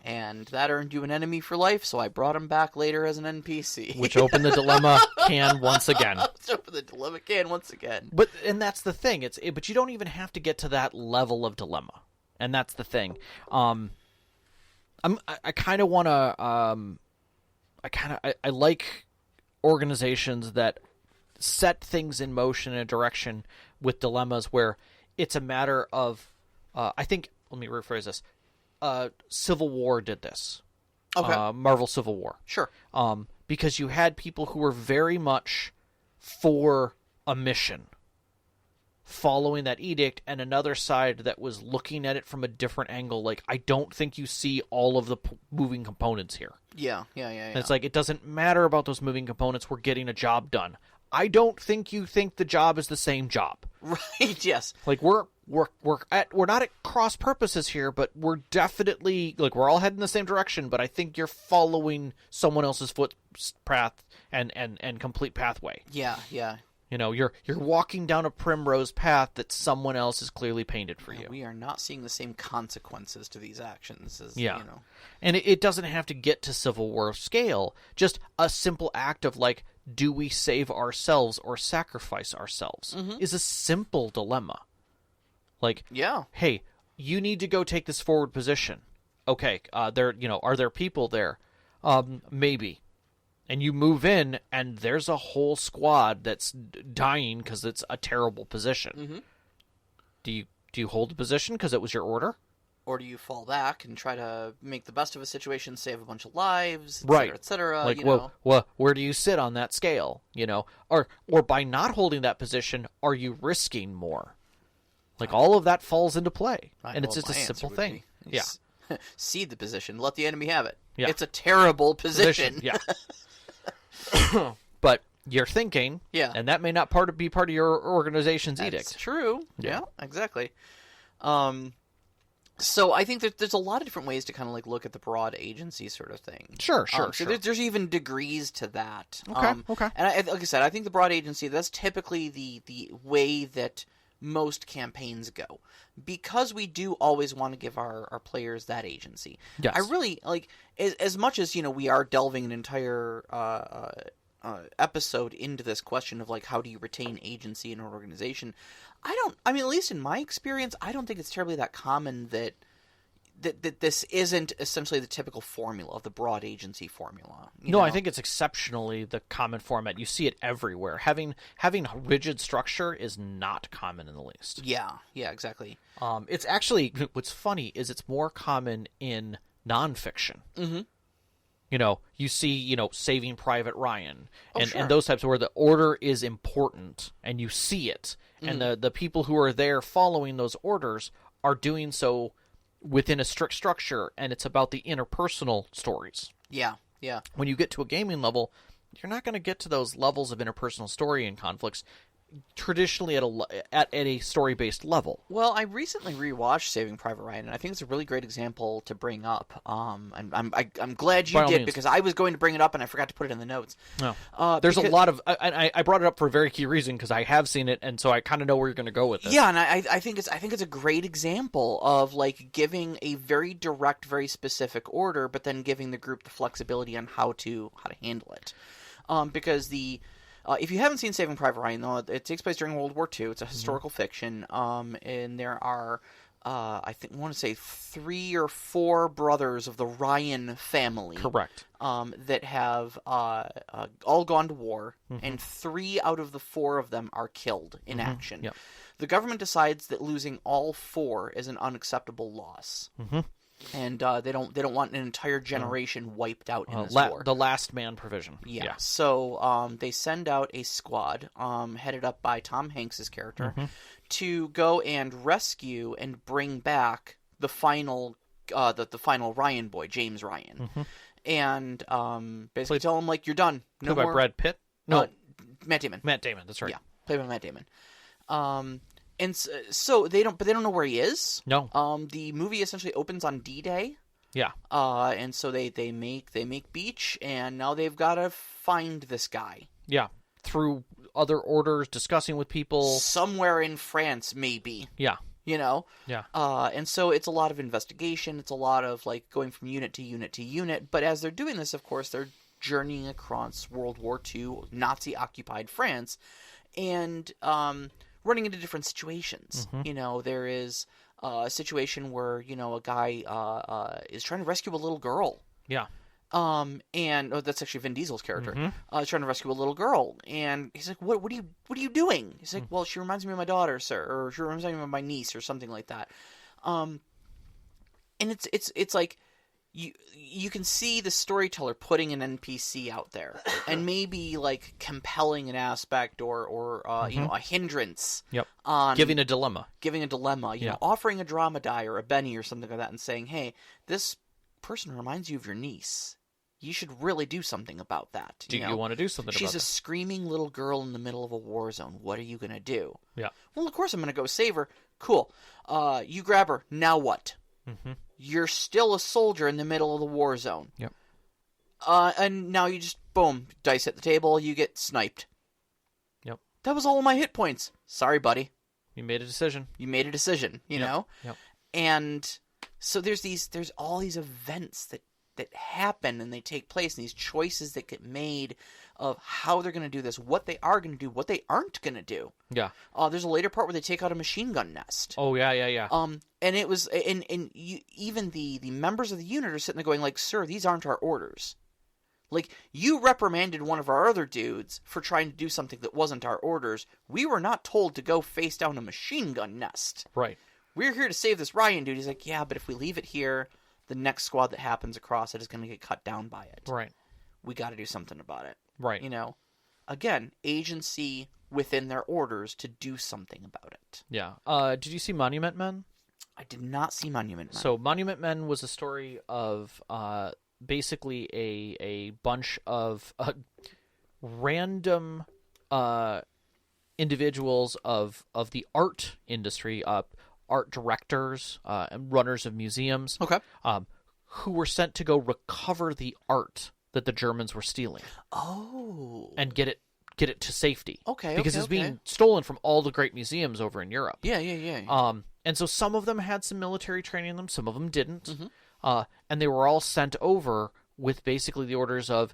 And that earned you an enemy for life, so I brought him back later as an NPC. Which opened the dilemma can once again. But that's the thing. But you don't even have to get to that level of dilemma, and that's the thing. I kind of want to. I like organizations that set things in motion in a direction with dilemmas where it's a matter of. I think. Let me rephrase this. Civil War did this. Okay. Marvel Civil War. Sure. Because you had people who were very much for a mission, following that edict, and another side that was looking at it from a different angle. Like, I don't think you see all of the moving components here. Yeah. And it's like, it doesn't matter about those moving components. We're getting a job done. I don't think you think the job is the same job. Right, yes. Like, we're not at cross purposes here, but we're definitely, like, we're all heading in the same direction, but I think you're following someone else's footpath and complete pathway. Yeah. You're walking down a primrose path that someone else has clearly painted for you. We are not seeing the same consequences to these actions as, And it doesn't have to get to Civil War scale. Just a simple act of, like, do we save ourselves or sacrifice ourselves is a simple dilemma. Like, hey, you need to go take this forward position. Okay, are there people there? Maybe. And you move in, and there's a whole squad that's dying because it's a terrible position. Do you hold the position because it was your order? Or do you fall back and try to make the best of a situation, save a bunch of lives, et cetera, Like, well, where do you sit on that scale? Or by not holding that position, are you risking more? Like, all of that falls into play. Right, And it's well, just a my simple answer would thing. be, Yeah. Cede the position. Let the enemy have it. Yeah. It's a terrible position. Yeah. But you're thinking, Yeah. and that may not be part of your organization's That's edict. true. Yeah. Yeah, exactly. So I think that there's a lot of different ways to kind of like look at the broad agency sort of thing. Sure. So there's even degrees to that. Okay. And like I said, I think the broad agency, that's typically the way that most campaigns go. Because we do always want to give our players that agency. Yes. I really, like, as much as, we are delving an entire episode into this question of, like, how do you retain agency in an organization, at least in my experience, I don't think it's terribly that common that this isn't essentially the typical formula of the broad agency formula. No, I think it's exceptionally the common format. You see it everywhere. Having rigid structure is not common in the least. Yeah, exactly. It's actually, what's funny is it's more common in nonfiction. Mm-hmm. You see, Saving Private Ryan and Sure. those types where the order is important and you see it. Mm-hmm. And the people who are there following those orders are doing so within a strict structure, and it's about the interpersonal stories. Yeah. When you get to a gaming level, you're not going to get to those levels of interpersonal story and conflicts traditionally at a story-based level. Well, I recently rewatched Saving Private Ryan, and I think it's a really great example to bring up. I'm glad you did, because I was going to bring it up and I forgot to put it in the notes. No. There's a lot of... I brought it up for a very key reason, because I have seen it, and so I kind of know where you're going to go with it. Yeah, and I think it's a great example of, like, giving a very direct, very specific order, but then giving the group the flexibility on how to handle it. Because if you haven't seen Saving Private Ryan, though, it takes place during World War II. It's a historical fiction, and there are, I want to say 3 or 4 brothers of the Ryan family. Correct. That have all gone to war, and 3 out of the 4 of them are killed in action. Yep. The government decides that losing all 4 is an unacceptable loss. And they don't want an entire generation wiped out in this war. The last man provision. Yeah. So they send out a squad, headed up by Tom Hanks's character, to go and rescue and bring back the final Ryan boy, James Ryan, and basically tell him, like, you're done. No Played more. by Brad Pitt? No, Matt Damon. Matt Damon. That's right. Yeah, played by Matt Damon. And so they don't know where he is. No. The movie essentially opens on D-Day. Yeah. And so they make beach, and now they've got to find this guy. Yeah. Through other orders, discussing with people. Somewhere in France, maybe. Yeah. Yeah. And so it's a lot of investigation. It's a lot of, like, going from unit to unit to unit. But as they're doing this, of course, they're journeying across World War II, Nazi-occupied France, and running into different situations. There is a situation where, a guy is trying to rescue a little girl. Yeah. And that's actually Vin Diesel's character. He's trying to rescue a little girl, and he's like, "What are you doing?" He's like, "Well, she reminds me of my daughter, sir, or she reminds me of my niece, or something like that." And it's like you can see the storyteller putting an NPC out there, and maybe, like, compelling an aspect or a hindrance. Yep. On giving a dilemma, offering a drama die or a Benny or something like that, and saying, "Hey, this person reminds you of your niece. You should really do something about that." Do you want to do something about that? She's a screaming little girl in the middle of a war zone. What are you going to do? Yeah. Well, of course I'm going to go save her. Cool. You grab her. Now what? You're still a soldier in the middle of the war zone. Yep. And now you just, boom, dice at the table, you get sniped. Yep. That was all of my hit points. Sorry, buddy. You made a decision. You know? Yep. And so there's all these events that happen, and they take place, and these choices that get made of how they're going to do this, what they are going to do, what they aren't going to do. Yeah. There's a later part where they take out a machine gun nest. Oh, yeah. And it was, and even the members of the unit are sitting there going, like, "Sir, these aren't our orders. Like, you reprimanded one of our other dudes for trying to do something that wasn't our orders. We were not told to go face down a machine gun nest. Right. We're here to save this Ryan dude." He's like, "Yeah, but if we leave it here, the next squad that happens across it is going to get cut down by it. Right. We got to do something about it." Right. Again, agency within their orders to do something about it. Yeah. Did you see Monument Men? I did not see Monument Men. So Monument Men was a story of basically a bunch of random individuals of the art industry, art directors and runners of museums, Okay. Who were sent to go recover the art that the Germans were stealing. Oh. And get it to safety. Okay. Because it's being stolen from all the great museums over in Europe. Yeah. And so some of them had some military training in them, some of them didn't. Mm-hmm. And they were all sent over with basically the orders of,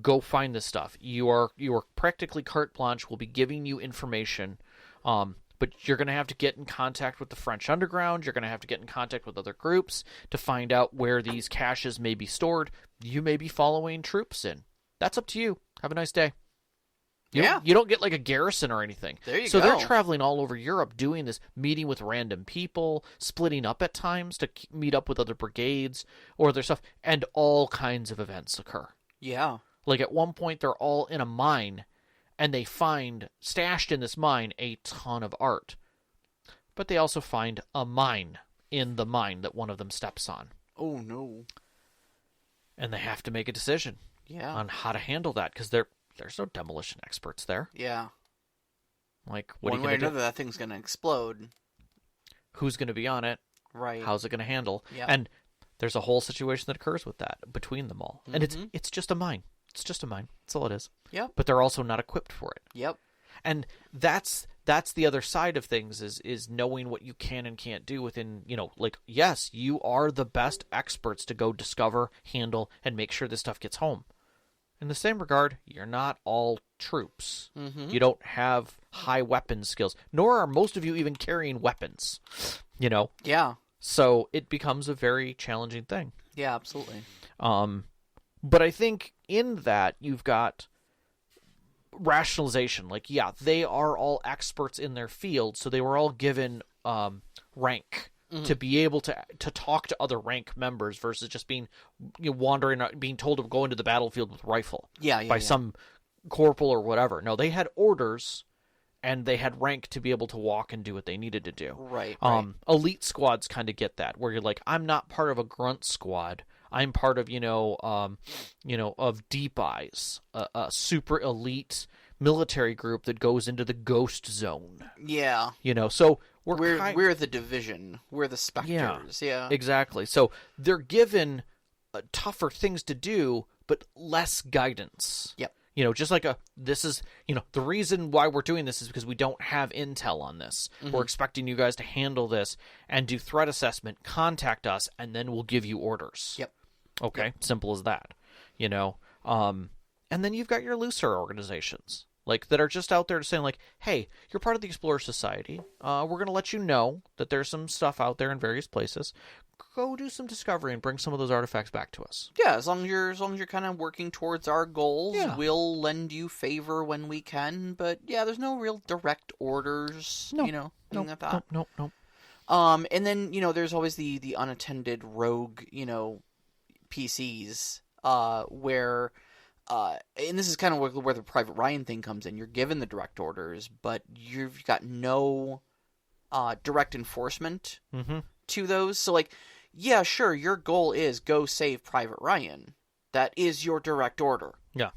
go find this stuff. You are practically carte blanche. We'll be giving you information, but you're going to have to get in contact with the French underground. You're going to have to get in contact with other groups to find out where these caches may be stored. You may be following troops in. That's up to you. Have a nice day. You don't get like a garrison or anything. There you so go. they're traveling all over Europe doing this, meeting with random people, splitting up at times to meet up with other brigades or other stuff, and all kinds of events occur. Yeah. Like at one point, they're all in a mine, and they find, stashed in this mine, a ton of art. But they also find a mine in the mine that one of them steps on. Oh, no. And they have to make a decision on how to handle that, because there's no demolition experts there. Yeah. Like, what One are you way or going to do? another, that thing's going to explode. Who's going to be on it? Right. How's it going to handle? Yeah. And there's a whole situation that occurs with that between them all. Mm-hmm. And it's just a mine. It's just a mine. That's all it is. Yep. But they're also not equipped for it. Yep. And that's the other side of things is knowing what you can and can't do within, like, yes, you are the best experts to go discover, handle, and make sure this stuff gets home. In the same regard, you're not all troops. Mm-hmm. You don't have high weapons skills, nor are most of you even carrying weapons, Yeah. So it becomes a very challenging thing. Yeah, absolutely. But I think in that you've got rationalization. Like, yeah, they are all experts in their field, so they were all given rank to be able to talk to other rank members versus just being wandering, being told to go into the battlefield with rifle by some corporal or whatever. No, they had orders, and they had rank to be able to walk and do what they needed to do. Right. Elite squads kind of get that, where you're like, I'm not part of a grunt squad. I'm part of of Deep Eyes, a super elite military group that goes into the ghost zone. Yeah. So we're the division. We're the Spectres. Yeah. Exactly. So they're given tougher things to do, but less guidance. Yep. Just like this is, the reason why we're doing this is because we don't have intel on this. Mm-hmm. We're expecting you guys to handle this and do threat assessment, contact us, and then we'll give you orders. Yep. Okay. Yep. Simple as that. And then you've got your looser organizations, like, that are just out there saying, like, hey, you're part of the Explorer Society. We're going to let you know that there's some stuff out there in various places. Go do some discovery and bring some of those artifacts back to us. Yeah, as long as you're kind of working towards our goals, we'll lend you favor when we can. But yeah, there's no real direct orders. No, nothing like that. No. And then there's always the unattended rogue PCs where. And this is kind of where the Private Ryan thing comes in. You're given the direct orders, but you've got no direct enforcement to those. So, like, yeah, sure, your goal is go save Private Ryan. That is your direct order. Yeah.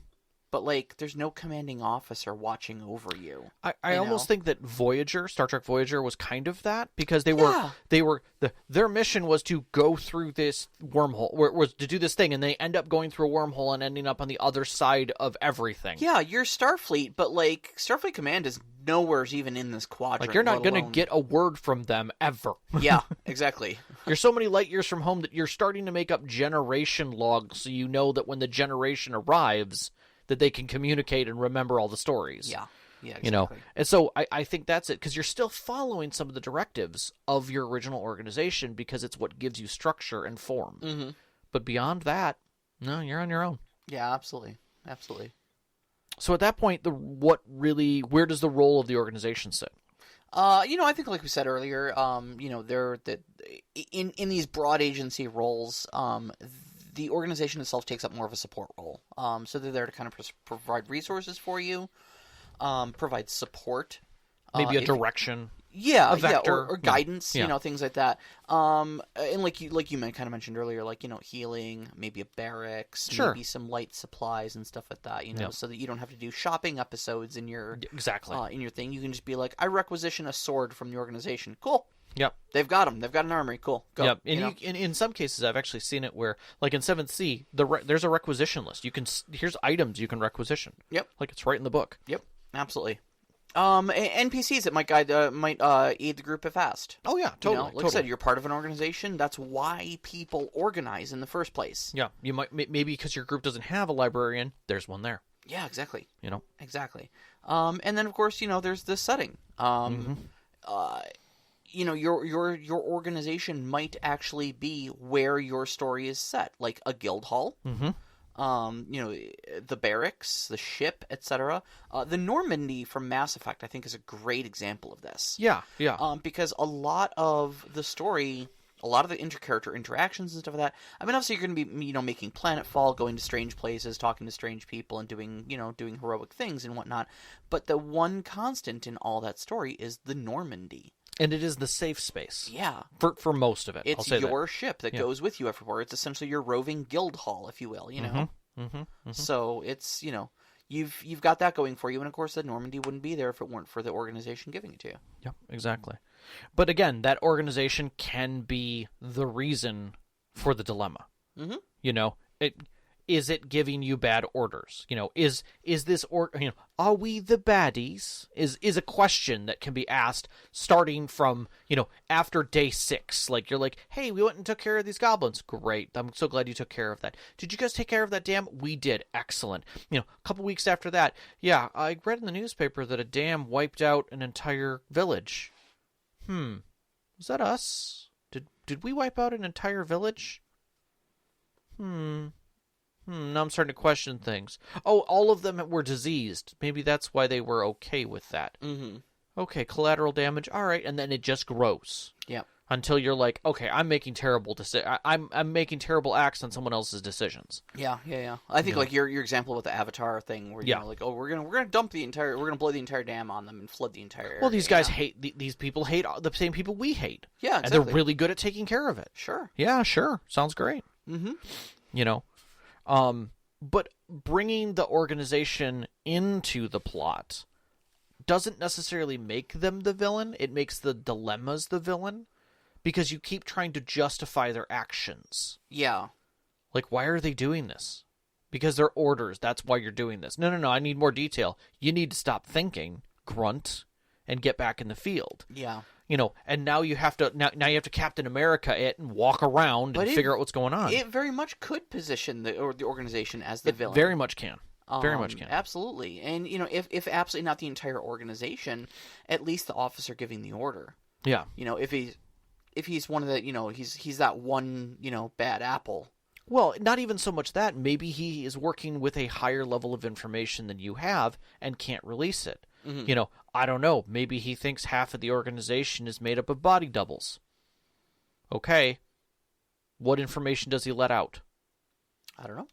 But, like, there's no commanding officer watching over you. I almost think that Voyager, Star Trek Voyager, was kind of that, because their mission was to go through this wormhole, was to do this thing, and they end up going through a wormhole and ending up on the other side of everything. Yeah, you're Starfleet, but, like, Starfleet Command is nowhere even in this quadrant. Like, you're not going to get a word from them ever. Yeah, exactly. You're so many light years from home that you're starting to make up generation logs, so you know that when the generation arrives, that they can communicate and remember all the stories. Yeah, exactly. And so I think that's it, because you're still following some of the directives of your original organization, because it's what gives you structure and form. Mm-hmm. But beyond that, no, you're on your own. Yeah, absolutely. So at that point, where does the role of the organization sit? I think, like we said earlier, they're in these broad agency roles. The organization itself takes up more of a support role. So they're there to kind of provide resources for you. provides support. Maybe a direction. Yeah, a vector. or guidance, Yeah. things like that. And like you kind of mentioned earlier, like, healing, maybe a barracks, Sure. maybe some light supplies and stuff like that, Yep. so that you don't have to do shopping episodes in your Exactly. in your thing. You can just be like, I requisition a sword from the organization. Cool. Yep. They've got them. They've got an armory. Cool. Go. Yep. And in some cases, I've actually seen it where, like in 7th Sea, there's a requisition list. Here's items you can requisition. Yep. Like it's right in the book. Yep. Absolutely. NPCs that might aid the group if asked. Oh yeah, totally. Like I said, you're part of an organization. That's why people organize in the first place. Yeah, you might maybe because your group doesn't have a librarian. There's one there. Yeah, exactly. Exactly. And then of course, there's the setting. Your organization might actually be where your story is set, like a guild hall. Mm-hmm. The barracks, the ship, etc. The Normandy from Mass Effect, I think, is a great example of this. Yeah. Because a lot of the story, a lot of the intercharacter interactions and stuff like that. I mean, obviously, you're going to be, making planetfall, going to strange places, talking to strange people, and doing heroic things and whatnot. But the one constant in all that story is the Normandy. And it is the safe space. Yeah. For most of it. It's I'll say your ship that goes with you everywhere. It's essentially your roving guild hall, if you will, So it's, you've got that going for you. And of course, the Normandy wouldn't be there if it weren't for the organization giving it to you. Yep, exactly. But again, that organization can be the reason for the dilemma. Mm-hmm. Is it giving you bad orders? Is this are we the baddies? Is a question that can be asked starting from, after day 6. Like you're like, hey, we went and took care of these goblins. Great. I'm so glad you took care of that. Did you guys take care of that dam? We did. Excellent. A couple weeks after that, yeah, I read in the newspaper that a dam wiped out an entire village. Was that us? Did we wipe out an entire village? Now I'm starting to question things. Oh, all of them were diseased. Maybe that's why they were okay with that. Mm-hmm. Okay, collateral damage. All right, and then it just grows. Yeah. Until you're like, okay, I'm making terrible I'm making terrible acts on someone else's decisions. Yeah. I think like your example with the Avatar thing, where like, oh, we're gonna blow the entire dam on them and flood the entire area. Well, these guys hate these people hate the same people we hate. Yeah, exactly. And they're really good at taking care of it. Sure. Yeah, sure. Sounds great. Mm-hmm. But bringing the organization into the plot doesn't necessarily make them the villain. It makes the dilemmas the villain, because you keep trying to justify their actions. Yeah. Like, why are they doing this? Because they're orders. That's why you're doing this. No, I need more detail. You need to stop thinking, grunt, and get back in the field. Yeah. And now you have to you have to Captain America it and walk around and figure out what's going on. It very much could position the organization as the villain. Very much can. Very much can. Absolutely. And if absolutely not the entire organization, at least the officer giving the order. Yeah. If he's one of the he's that one bad apple. Well, not even so much that. Maybe he is working with a higher level of information than you have and can't release it. Mm-hmm. I don't know. Maybe he thinks half of the organization is made up of body doubles. Okay. What information does he let out? I don't know.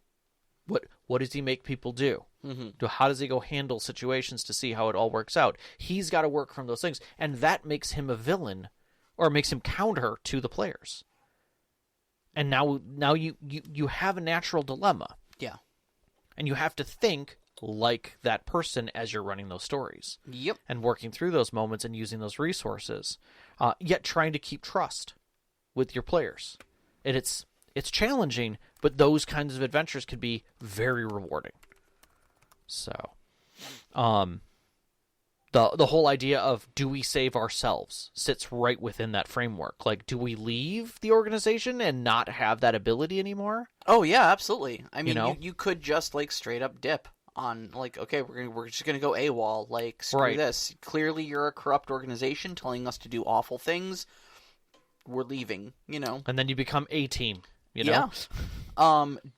What does he make people do? Mm-hmm. How does he go handle situations to see how it all works out? He's got to work from those things. And that makes him a villain, or makes him counter to the players. And now you have a natural dilemma. Yeah. And you have to think like that person as you're running those stories. Yep. And working through those moments and using those resources, yet trying to keep trust with your players. And it's challenging, but those kinds of adventures can be very rewarding. So, the whole idea of do we save ourselves sits right within that framework. Like, do we leave the organization and not have that ability anymore? Oh yeah, absolutely. I mean, you could just like straight up dip on like, okay, we're just gonna go AWOL. Like, screw this. Clearly, you're a corrupt organization telling us to do awful things. We're leaving. And then you become A team. Yeah.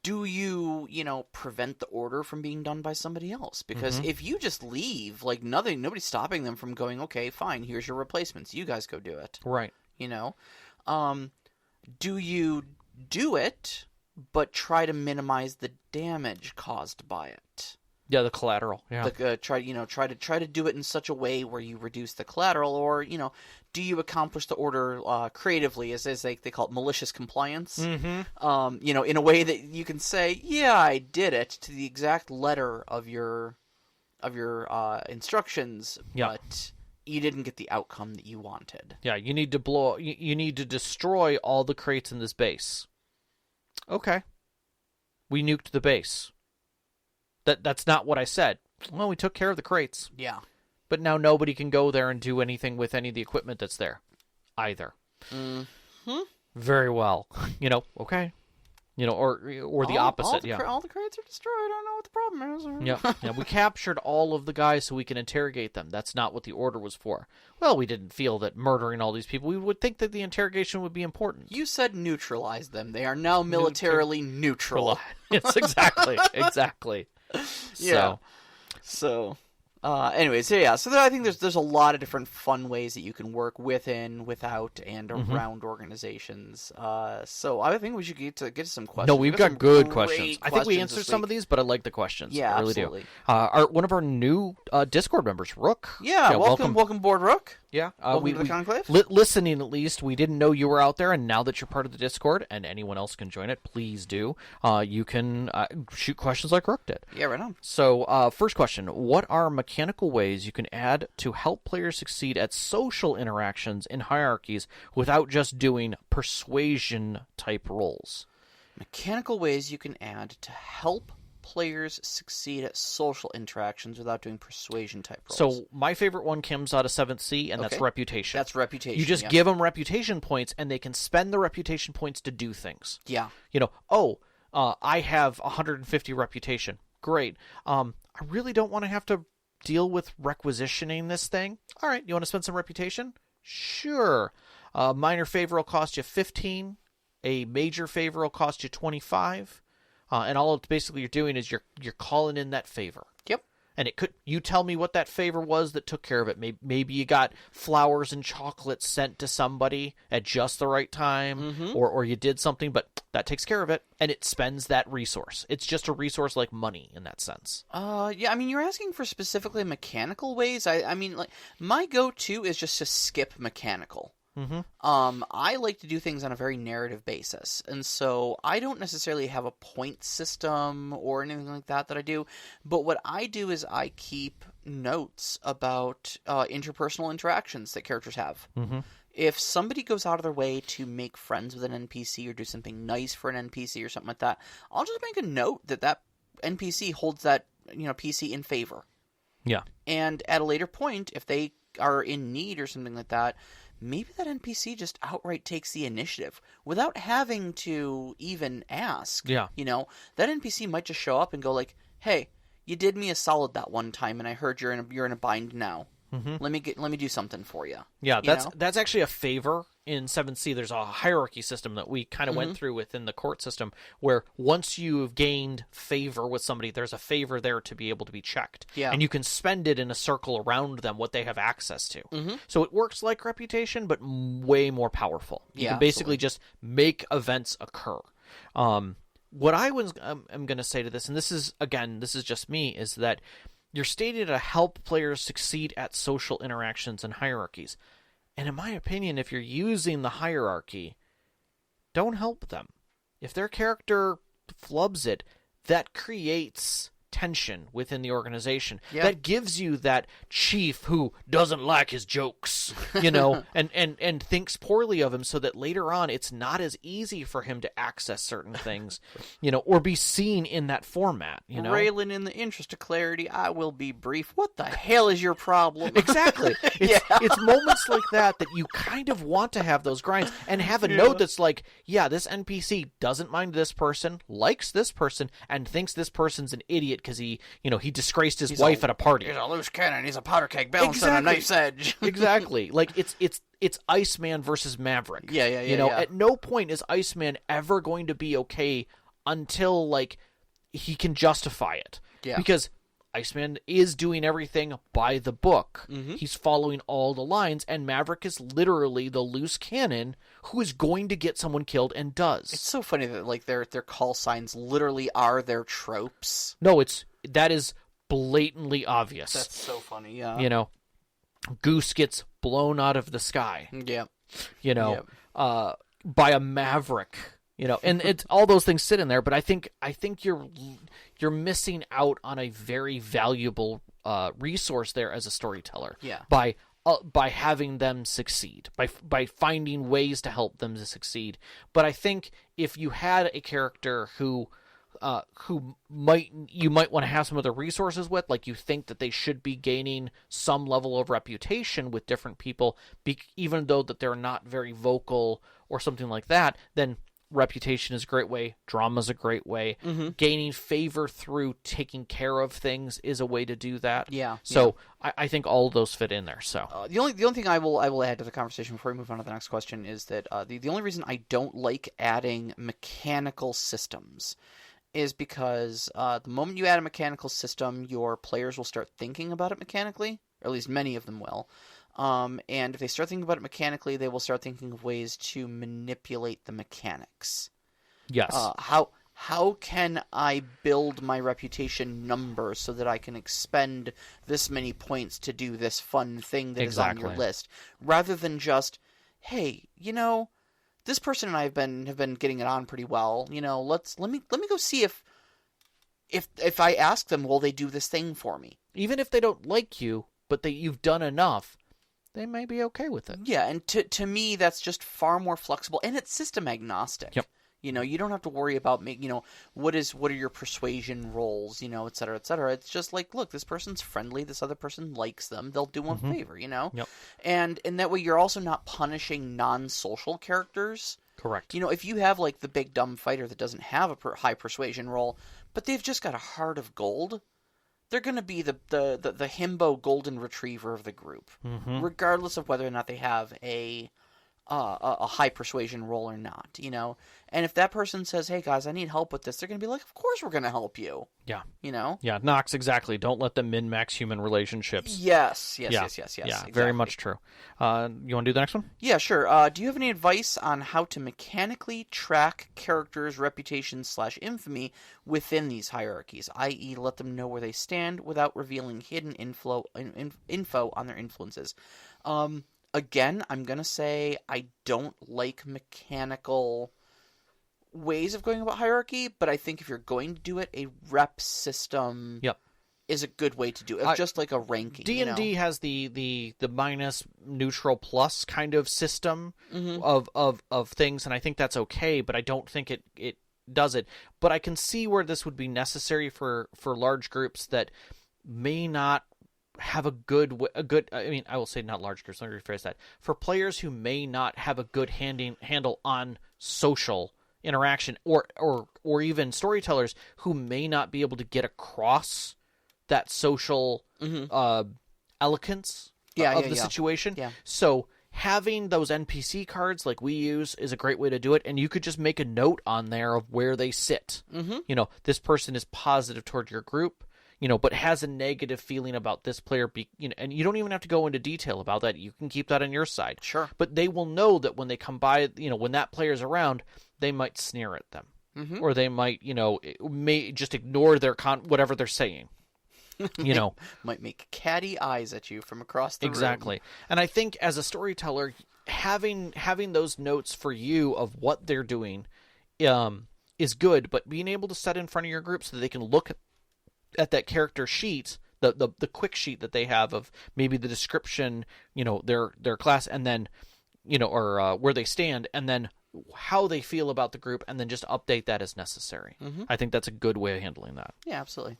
Do you prevent the order from being done by somebody else? Because if you just leave, like nobody's stopping them from going, okay, fine, here's your replacements. You guys go do it. Right. Do you do it, but try to minimize the damage caused by it? Yeah, the collateral. Yeah. Try to do it in such a way where you reduce the collateral, or do you accomplish the order creatively, as they call it, malicious compliance? Mm-hmm. In a way that you can say, yeah, I did it to the exact letter of your instructions, but you didn't get the outcome that you wanted. Yeah, you need to you need to destroy all the crates in this base. Okay. We nuked the base. That's not what I said. Well, we took care of the crates. Yeah. But now nobody can go there and do anything with any of the equipment that's there either. Mm-hmm. Very well. Okay. Or the opposite. All the crates are destroyed. I don't know what the problem is. Yeah. We captured all of the guys so we can interrogate them. That's not what the order was for. Well, we didn't feel that murdering all these people, we would think that the interrogation would be important. You said neutralize them. They are now militarily neutral. Yes, exactly. Yeah. So, anyways, yeah. So I think there's a lot of different fun ways that you can work within, without, and around organizations. So I think we should get to some questions. No, we've got good questions. I think we answered some of these, but I like the questions. Yeah, I really absolutely. do. One of our new Discord members, Rook. Yeah, welcome aboard, Rook. Yeah, welcome to the Conclave. Listening, at least, we didn't know you were out there, and now that you're part of the Discord, and anyone else can join it, please do. You can shoot questions like Rook did. Yeah, right on. So, first question: what are mechanical ways you can add to help players succeed at social interactions in hierarchies without just doing persuasion type roles? Mechanical ways you can add to help players succeed at social interactions without doing persuasion type roles. So my favorite one comes out of 7th C, and that's reputation. That's reputation. You just give them reputation points, and they can spend the reputation points to do things. Yeah. I have 150 reputation. Great. I really don't want to have to deal with requisitioning this thing. All right, you want to spend some reputation? Sure. Minor favor will cost you 15. A major favor will cost you 25. And all it's basically you're doing is you're calling in that favor. Yep. And you tell me what that favor was that took care of it. Maybe you got flowers and chocolate sent to somebody at just the right time, or you did something, but that takes care of it, and it spends that resource. It's just a resource like money in that sense. Yeah, I mean, you're asking for specifically mechanical ways. I mean, like, my go-to is just to skip mechanical. I like to do things on a very narrative basis, and so I don't necessarily have a point system or anything like that I do, but what I do is I keep notes about interpersonal interactions that characters have. If somebody goes out of their way to make friends with an NPC or do something nice for an NPC or something like that, I'll just make a note that NPC holds that PC in favor. Yeah. And at a later point, if they are in need or something like that, maybe that NPC just outright takes the initiative without having to even ask. Yeah. That NPC might just show up and go like, "Hey, you did me a solid that one time, and I heard you're in a bind now. Let me do something for you." Yeah, that's actually a favor in 7C. There's a hierarchy system that we kind of went through within the court system, where once you've gained favor with somebody, there's a favor there to be able to be checked. Yeah. And you can spend it in a circle around them, what they have access to. So it works like reputation, but way more powerful. You can basically just make events occur. What I'm going to say to this, and this is just me, is that you're stated to help players succeed at social interactions and hierarchies. And in my opinion, if you're using the hierarchy, don't help them. If their character flubs it, that creates tension within the organization. Yeah. That gives you that chief who doesn't like his jokes, and thinks poorly of him, so that later on it's not as easy for him to access certain things, or be seen in that format. Raylan, in the interest of clarity, I will be brief. What the hell is your problem? Exactly. It's moments like that you kind of want to have those grinds and have a note that's like, yeah, this NPC doesn't mind this person, likes this person, and thinks this person's an idiot because he disgraced his wife at a party. He's a loose cannon. He's a powder keg balanced on a knife's edge. Exactly. Like it's Iceman versus Maverick. Yeah. At no point is Iceman ever going to be okay until he can justify it. Yeah. Because Iceman is doing everything by the book. He's following all the lines, and Maverick is literally the loose cannon who is going to get someone killed and does. It's so funny that their call signs literally are their tropes. No, that is blatantly obvious. That's so funny, yeah. You know, Goose gets blown out of the sky. Yeah. You know, by a maverick. You know, and it's all those things sit in there, but I think you're missing out on a very valuable resource there as a storyteller. Yeah. By having them succeed, by finding ways to help them to succeed. But I think if you had a character who you might want to have some other resources with, like you think that they should be gaining some level of reputation with different people, even though that they're not very vocal or something like that, then reputation is a great way. Drama is a great way. Mm-hmm. Gaining favor through taking care of things is a way to do that. Yeah. So I think all of those fit in there. So the only thing I will add to the conversation before we move on to the next question is that the only reason I don't like adding mechanical systems is because the moment you add a mechanical system, your players will start thinking about it mechanically, or at least many of them will. And if they start thinking about it mechanically, they will start thinking of ways to manipulate the mechanics. yes, How can I build my reputation number so that I can expend this many points to do this fun thing that is on your list, rather than just, hey, you know, this person and I have been getting it on pretty well. You know, let me go see if I ask them, will they do this thing for me? even if they don't like you, but that you've done enough, they may be okay with it. Yeah, and to me, that's just far more flexible, and it's system agnostic. Yep. You know, you don't have to worry about what are your persuasion roles, et cetera, et cetera. It's just like, look, this person's friendly, this other person likes them, they'll do them a favor, Yep. And in that way, you're also not punishing non-social characters. Correct. If you have like the big dumb fighter that doesn't have a high persuasion roll, but they've just got a heart of gold, they're going to be the himbo golden retriever of the group, regardless of whether or not they have a high persuasion roll or not, And if that person says, hey, guys, I need help with this, they're going to be like, of course we're going to help you. Yeah. Yeah, Knox, exactly. Don't let them min-max human relationships. Yes. Yeah, exactly. very much true. You want to do the next one? Yeah, sure. Do you have any advice on how to mechanically track characters' reputation/infamy within these hierarchies, i.e. let them know where they stand without revealing hidden info on their influences? Again, I'm going to say I don't like mechanical ways of going about hierarchy, but I think if you're going to do it, a rep system is a good way to do it, just like a ranking. D&D has the minus, neutral, plus kind of system of things, and I think that's okay, but I don't think it does it. But I can see where this would be necessary for large groups that may not have a good, I mean, I will say not large groups, let me rephrase that. For players who may not have a good handle on social interaction, or even storytellers who may not be able to get across that social eloquence of the situation. Yeah. So having those NPC cards like we use is a great way to do it, and you could just make a note on there of where they sit. This person is positive toward your group, but has a negative feeling about this player, and you don't even have to go into detail about that. You can keep that on your side. Sure. But they will know that when they come by, when that player's around, they might sneer at them. Or they might, may just ignore their whatever they're saying. Might make catty eyes at you from across the room. Exactly. And I think as a storyteller, having those notes for you of what they're doing is good, but being able to set in front of your group so that they can look at that character sheet, the quick sheet that they have of maybe the description, their class, and then, or where they stand, and then how they feel about the group, and then just update that as necessary. I think that's a good way of handling that. Yeah, absolutely.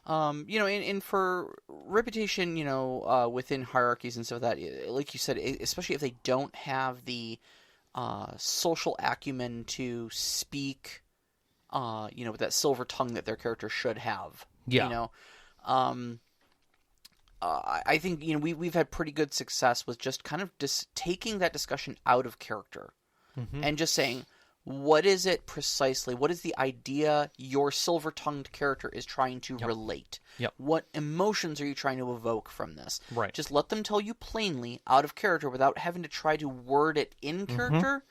And for reputation, within hierarchies and stuff like that, like you said, especially if they don't have the social acumen to speak, with that silver tongue that their character should have. Yeah. I think we've had pretty good success with just kind of taking that discussion out of character and just saying, what is it precisely? What is the idea your silver-tongued character is trying to relate? Yep. What emotions are you trying to evoke from this? Right. Just let them tell you plainly, out of character, without having to try to word it in character.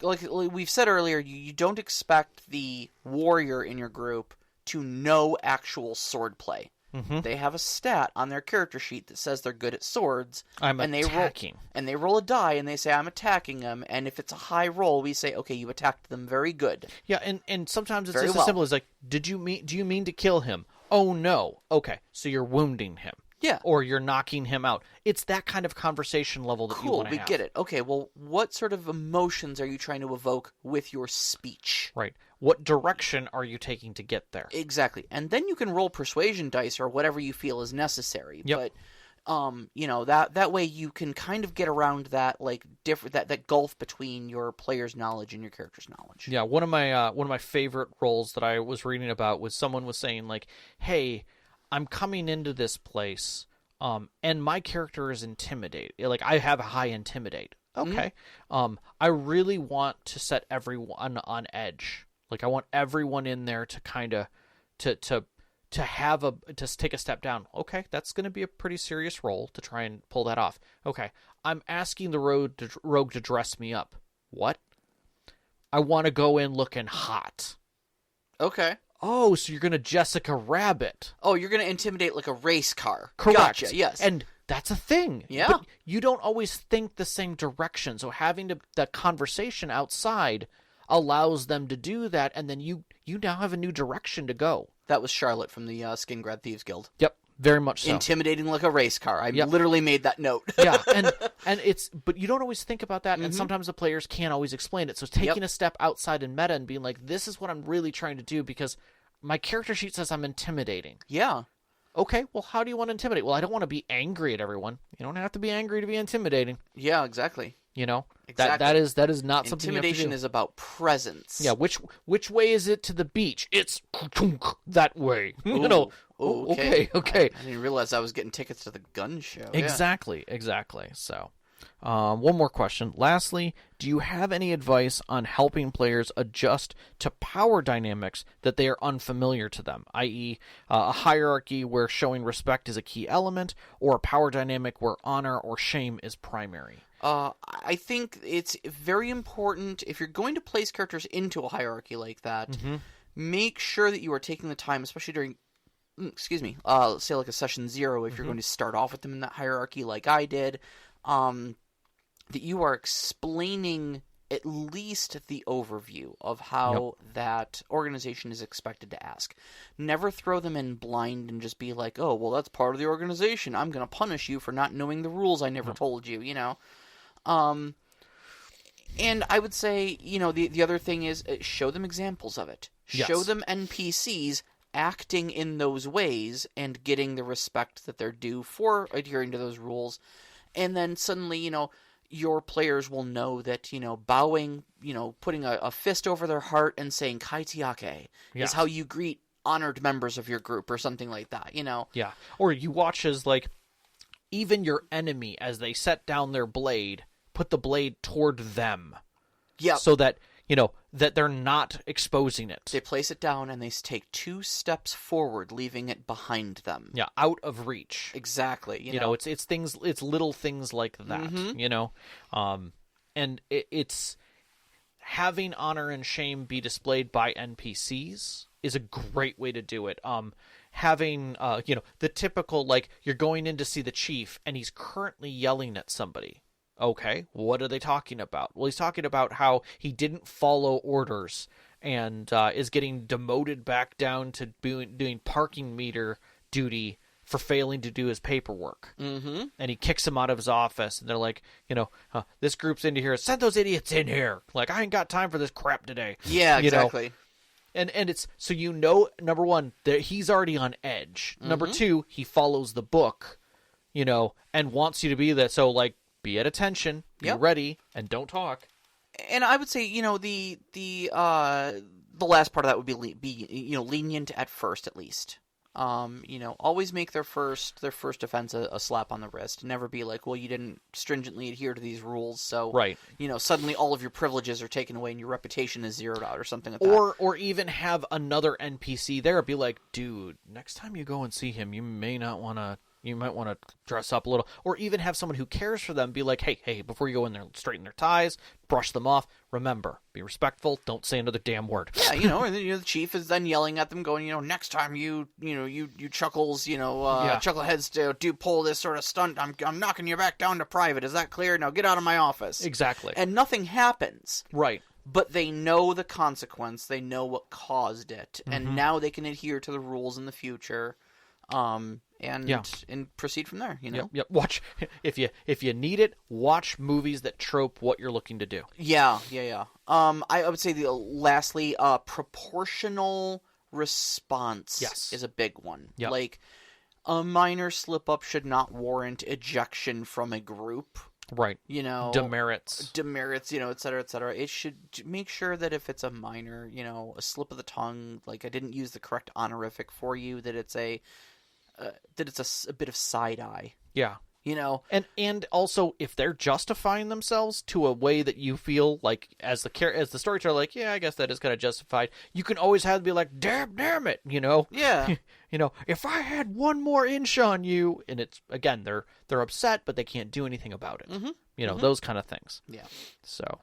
Like we've said earlier, you don't expect the warrior in your group to no actual swordplay. Mm-hmm. They have a stat on their character sheet that says they're good at swords. I'm and attacking. They roll a die, and they say, I'm attacking them. And if it's a high roll, we say, okay, you attacked them very good. Yeah, and sometimes it's Very just as simple as like, do you mean to kill him? Oh, no. Okay, so you're wounding him. Yeah. Or you're knocking him out. It's that kind of conversation level that you want to have. Cool, we get it. Okay, well, what sort of emotions are you trying to evoke with your speech? Right. What direction are you taking to get there? Exactly. And then you can roll persuasion dice or whatever you feel is necessary. Yep. But that way you can kind of get around that that gulf between your player's knowledge and your character's knowledge. Yeah, one of my favorite roles that I was reading about was someone was saying like, "Hey, I'm coming into this place, and my character is intimidated. Like I have a high intimidate. Okay, I really want to set everyone on edge. Like I want everyone in there to kind of to take a step down. Okay, that's going to be a pretty serious role to try and pull that off. Okay, I'm asking the rogue to dress me up. What? I want to go in looking hot. Okay. Oh, so you're going to Jessica Rabbit. Oh, you're going to intimidate like a race car. Correct. Gotcha, yes. And that's a thing. Yeah. But you don't always think the same direction. So having that conversation outside allows them to do that, and then you now have a new direction to go. That was Charlotte from the Skingrad Thieves Guild. Yep, very much so. Intimidating like a race car. I literally made that note. Yeah, and but you don't always think about that, and sometimes the players can't always explain it. So taking a step outside in meta and being like, this is what I'm really trying to do because my character sheet says I'm intimidating. Yeah. Okay, well, how do you want to intimidate? Well, I don't want to be angry at everyone. You don't have to be angry to be intimidating. Yeah, exactly. You know, exactly. that is not something you have to do. Intimidation is about presence. Yeah, which way is it to the beach? It's that way. Ooh, You know. ooh, Okay. I didn't realize I was getting tickets to the gun show. Exactly. So, one more question. Lastly, do you have any advice on helping players adjust to power dynamics that they are unfamiliar to them, i.e., a hierarchy where showing respect is a key element, or a power dynamic where honor or shame is primary? I think it's very important, if you're going to place characters into a hierarchy like that, make sure that you are taking the time, especially during, say like a session 0, if you're going to start off with them in that hierarchy like I did, that you are explaining at least the overview of how that organization is expected to ask. Never throw them in blind and just be like, oh, well, that's part of the organization. I'm going to punish you for not knowing the rules I never told you, you know? And I would say, the other thing is show them examples of it. Yes. Show them NPCs acting in those ways and getting the respect that they're due for adhering to those rules. And then suddenly, your players will know that, bowing, putting a fist over their heart and saying kaitiake is how you greet honored members of your group or something like that, Yeah. Or you watch as, like, even your enemy, as they set down their blade, put the blade toward them. Yeah. So that, that they're not exposing it. They place it down and they take 2 steps forward, leaving it behind them. Yeah, out of reach. Exactly. It's little things like that, and it's having honor and shame be displayed by NPCs is a great way to do it. Having, the typical, like, you're going in to see the chief and he's currently yelling at somebody. Okay, what are they talking about? Well, he's talking about how he didn't follow orders and is getting demoted back down to doing parking meter duty for failing to do his paperwork. Mm-hmm. And he kicks him out of his office, and they're like, this group's into here. Send those idiots in here. Like, I ain't got time for this crap today. Yeah, exactly. And it's, so number one, that he's already on edge. Mm-hmm. Number 2, he follows the book, and wants you to be there. So, like, be at attention, be ready, and don't talk. And I would say, the last part of that would be lenient at first, at least. Always make their first offense a slap on the wrist. Never be like, well, you didn't stringently adhere to these rules, so right. Suddenly all of your privileges are taken away and your reputation is zeroed out or something like that. Or even have another NPC there be like, dude, next time you go and see him, you may not want to You might want to dress up a little, or even have someone who cares for them be like, hey, before you go in there, straighten their ties, brush them off. Remember, be respectful. Don't say another damn word. Yeah, and then, the chief is then yelling at them, going, next time you chuckles, chuckleheads do pull this sort of stunt, I'm knocking you back down to private. Is that clear? Now get out of my office. Exactly. And nothing happens. Right. But they know the consequence. They know what caused it, and now they can adhere to the rules in the future. And proceed from there. Yep. Watch if you need it. Watch movies that trope what you're looking to do. Yeah. I would say lastly, proportional response is a big one. Yep. Like a minor slip up should not warrant ejection from a group. Right. Demerits, et cetera, et cetera. It should make sure that if it's a minor, a slip of the tongue, like I didn't use the correct honorific for you, that it's a bit of side eye. Yeah. And also if they're justifying themselves to a way that you feel like as the storyteller, like, yeah, I guess that is kind of justified. You can always have to be like, damn it, Yeah. If I had one more inch on you, and it's again they're upset, but they can't do anything about it. Mm-hmm. Those kind of things. Yeah. So,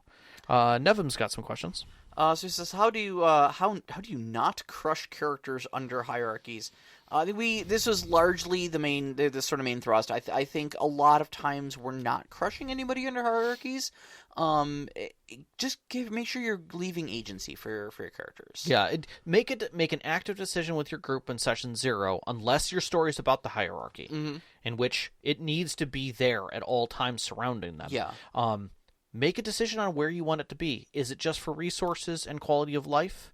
Nevim's got some questions. So he says, how do you not crush characters under hierarchies? This was largely the sort of main thrust. I think a lot of times we're not crushing anybody under hierarchies. Make sure you're leaving agency for your characters. Yeah, make an active decision with your group in session 0, unless your story is about the hierarchy, in which it needs to be there at all times surrounding them. Yeah. Make a decision on where you want it to be. Is it just for resources and quality of life?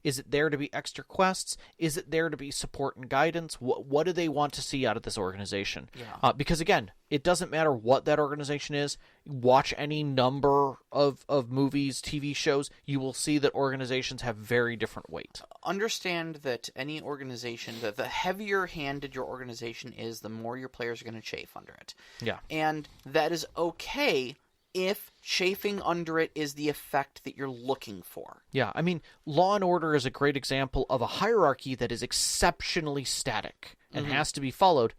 Is it there to be extra quests? Is it there to be support and guidance? What do they want to see out of this organization? Yeah. Because again, it doesn't matter what that organization is. Watch any number of movies, TV shows. You will see that organizations have very different weight. Understand that any organization, that the heavier-handed your organization is, the more your players are going to chafe under it. Yeah. And that is okay if chafing under it is the effect that you're looking for. Yeah, I mean, Law and Order is a great example of a hierarchy that is exceptionally static and has to be followed,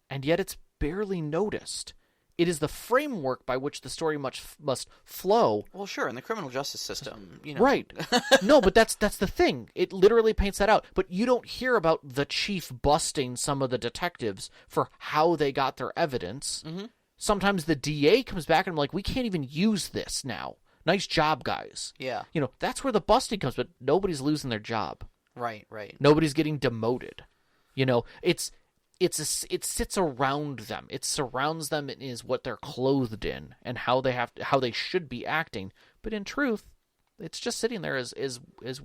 and yet it's barely noticed. It is the framework by which the story must flow. Well, sure, in the criminal justice system, Right. No, but that's the thing. It literally paints that out. But you don't hear about the chief busting some of the detectives for how they got their evidence. Sometimes the DA comes back and I'm like, we can't even use this now. Nice job, guys. Yeah. That's where the busting comes, but nobody's losing their job. Right. Nobody's getting demoted. It sits around them. It surrounds them and is what they're clothed in and how they should be acting. But in truth, it's just sitting there as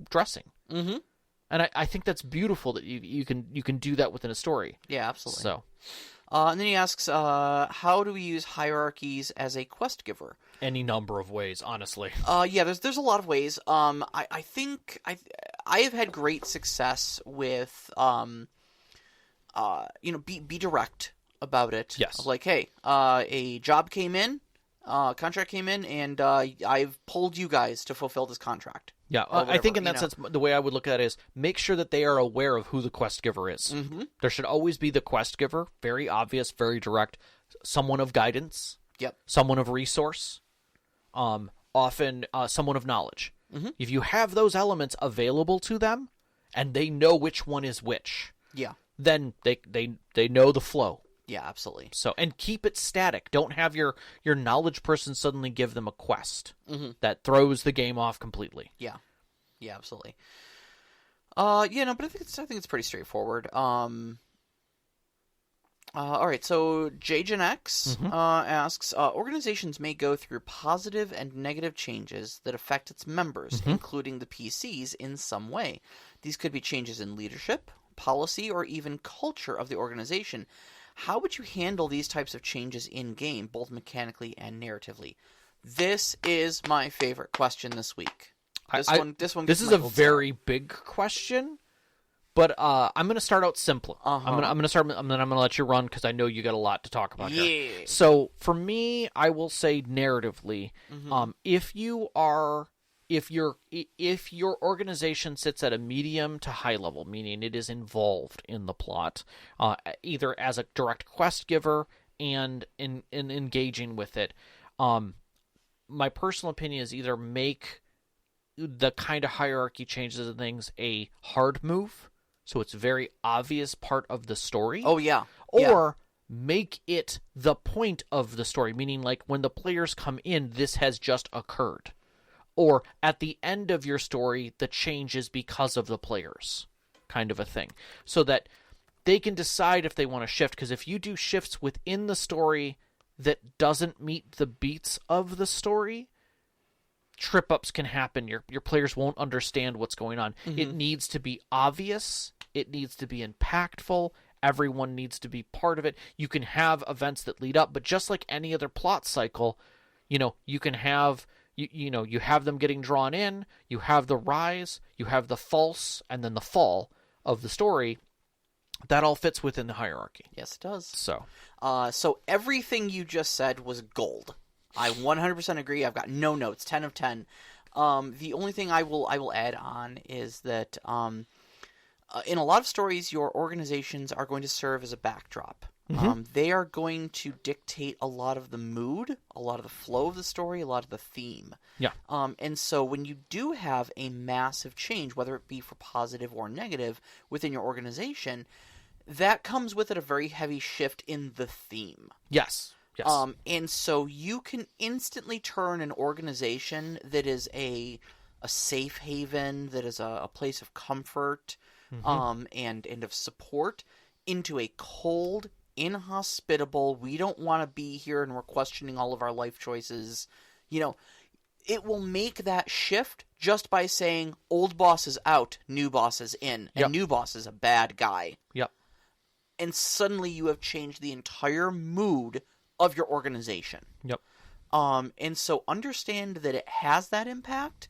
dressing. And I think that's beautiful that you can do that within a story. Yeah, absolutely. So. And then he asks, how do we use hierarchies as a quest giver? Any number of ways, honestly. Yeah, there's a lot of ways. I think I have had great success with, be direct about it. Yes. Like, hey, a job came in, contract came in, and I've pulled you guys to fulfill this contract. Yeah, I think in that sense, the way I would look at it is make sure that they are aware of who the quest giver is. There should always be the quest giver, very obvious, very direct, someone of guidance, someone of resource, often someone of knowledge. If you have those elements available to them, and they know which one is which, then they know the flow. Yeah, absolutely. So, and keep it static. Don't have your knowledge person suddenly give them a quest that throws the game off completely. Yeah, absolutely. But I think it's pretty straightforward. All right, so Jgen X asks, organizations may go through positive and negative changes that affect its members, including the PCs, in some way. These could be changes in leadership, policy, or even culture of the organization. How would you handle these types of changes in-game, both mechanically and narratively? This is my favorite question this week. This is a very big question, but I'm going to start out simple. I'm going to let you run because I know you got a lot to talk about here. So for me, I will say narratively, if if your organization sits at a medium to high level, meaning it is involved in the plot, either as a direct quest giver and in engaging with it, my personal opinion is either make the kind of hierarchy changes and things a hard move, so it's a very obvious part of the story. Oh, yeah. Or make it the point of the story, meaning like when the players come in, this has just occurred. Or at the end of your story, the change is because of the players, kind of a thing. So that they can decide if they want to shift, because if you do shifts within the story that doesn't meet the beats of the story, trip-ups can happen. Your players won't understand what's going on. Mm-hmm. It needs to be obvious. It needs to be impactful. Everyone needs to be part of it. You can have events that lead up, but just like any other plot cycle, you can have you have them getting drawn in, you have the rise, you have the false, and then the fall of the story. That all fits within the hierarchy. Yes, it does. So everything you just said was gold. I 100% agree. I've got no notes. 10 of 10. The only thing I will add on is that in a lot of stories, your organizations are going to serve as a backdrop. Mm-hmm. They are going to dictate a lot of the mood, a lot of the flow of the story, a lot of the theme. Yeah. And so when you do have a massive change, whether it be for positive or negative within your organization, that comes with it a very heavy shift in the theme. Yes. And so you can instantly turn an organization that is a safe haven, that is a place of comfort, and of support, into a cold, inhospitable, we don't want to be here and we're questioning all of our life choices. It will make that shift just by saying old boss is out, new boss is in, and new boss is a bad guy. Yep. And suddenly you have changed the entire mood of your organization. Yep. And so understand that it has that impact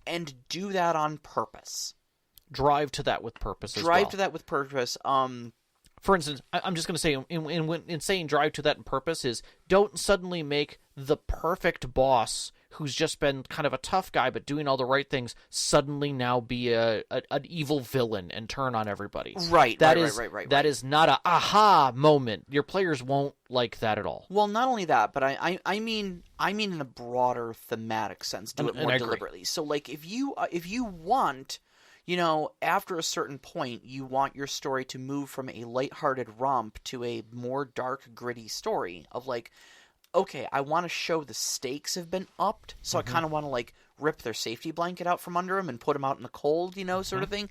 and do that on purpose. Drive to that with purpose as well. Drive to that with purpose. For instance, I'm just going to say, in saying drive to that in purpose is, don't suddenly make the perfect boss who's just been kind of a tough guy but doing all the right things suddenly now be an evil villain and turn on everybody. Right. That is not a aha moment. Your players won't like that at all. Well, not only that, but I mean in a broader thematic sense. Do it more deliberately. So, like, if you want, after a certain point, you want your story to move from a lighthearted romp to a more dark, gritty story of, like, okay, I want to show the stakes have been upped, so I kind of want to, like, rip their safety blanket out from under them and put them out in the cold, sort of thing.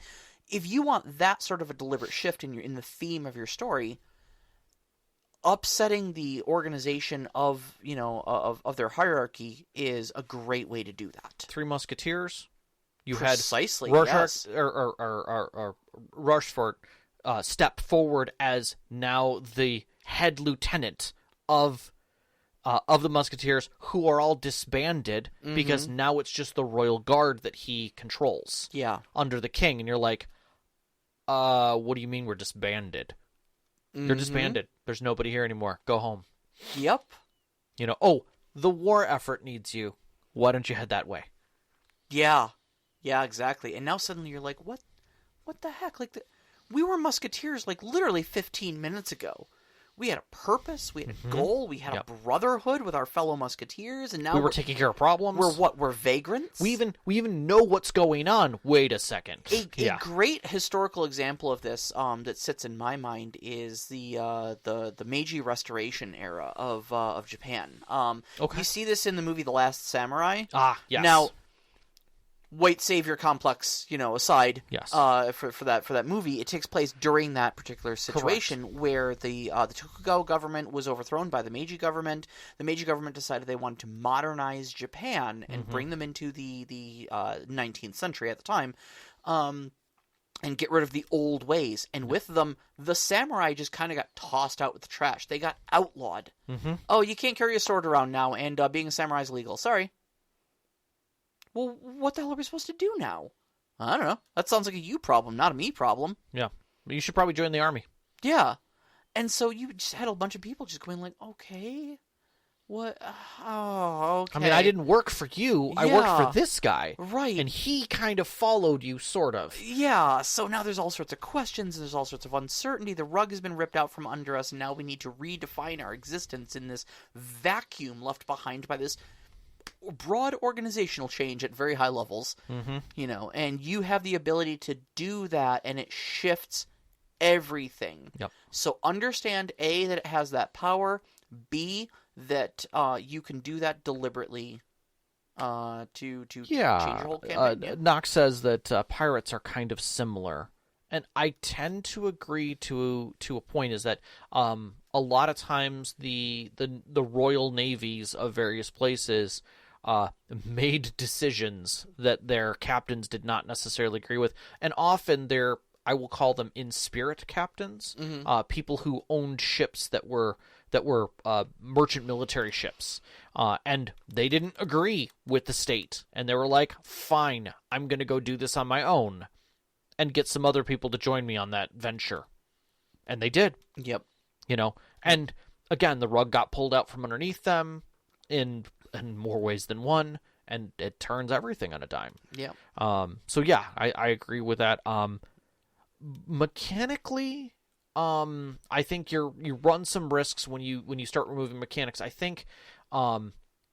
If you want that sort of a deliberate shift in the theme of your story, upsetting the organization of their hierarchy is a great way to do that. Three Musketeers. You Precisely, had yes. or Rochefort step forward as now the head lieutenant of the Musketeers, who are all disbanded because now it's just the Royal Guard that he controls. Yeah. Under the king, and you're like, what do you mean we're disbanded? You're disbanded. There's nobody here anymore. Go home. Yep. The war effort needs you. Why don't you head that way? Yeah. Yeah, exactly. And now suddenly you're like, what the heck? Like, we were Musketeers, like, literally 15 minutes ago. We had a purpose, we had a goal, we had a brotherhood with our fellow Musketeers, and now we were taking care of problems. We're vagrants. We even know what's going on. Wait a second. A great historical example of this that sits in my mind is the Meiji Restoration era of Japan. Okay. You see this in the movie The Last Samurai. Yes. Now, white savior complex, aside, yes. For that movie, it takes place during that particular situation. Correct. Where the Tokugawa government was overthrown by the Meiji government. The Meiji government decided they wanted to modernize Japan and bring them into the 19th century at the time, and get rid of the old ways. And with them, the samurai just kind of got tossed out with the trash. They got outlawed. Oh, you can't carry a sword around now, and being a samurai is illegal. Sorry. Well, what the hell are we supposed to do now? I don't know. That sounds like a you problem, not a me problem. Yeah. You should probably join the army. Yeah. And so you just had a bunch of people just going like, okay, What? Oh, okay. I mean, I didn't work for you. I worked Yeah. for this guy. Right. And he kind of followed you, sort of. Yeah, so now there's all sorts of questions, there's all sorts of uncertainty. The rug has been ripped out from under us, and now we need to redefine our existence in this vacuum left behind by this broad organizational change at very high levels. And you have the ability to do that, and it shifts everything. Yep. So understand, A, that it has that power, B, that you can do that deliberately to change your whole campaign. Nox says that pirates are kind of similar. And I tend to agree to a point, is that a lot of times the royal navies of various places made decisions that their captains did not necessarily agree with. And often they're, I will call them in-spirit captains, people who owned ships that were merchant military ships, and they didn't agree with the state, and they were like, fine, I'm going to go do this on my own and get some other people to join me on that venture. And they did. Yep. And again, the rug got pulled out from underneath them in more ways than one, and it turns everything on a dime. Yeah. So yeah, I agree with that. Mechanically, I think you run some risks when you start removing mechanics. I think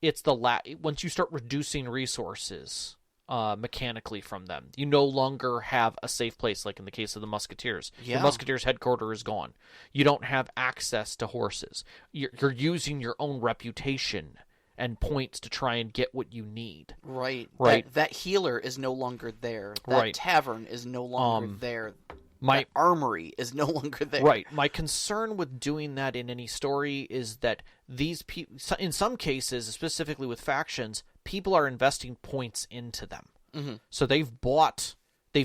it's once you start reducing resources mechanically from them, you no longer have a safe place. Like in the case of the Musketeers, the Musketeers headquarters is gone. You don't have access to horses. You're using your own reputation and points to try and get what you need. Right. Right. That healer is no longer there. That Right. tavern is no longer there. My that armory is no longer there. Right. My concern with doing that in any story is that these people, in some cases, specifically with factions, people are investing points into them. So they've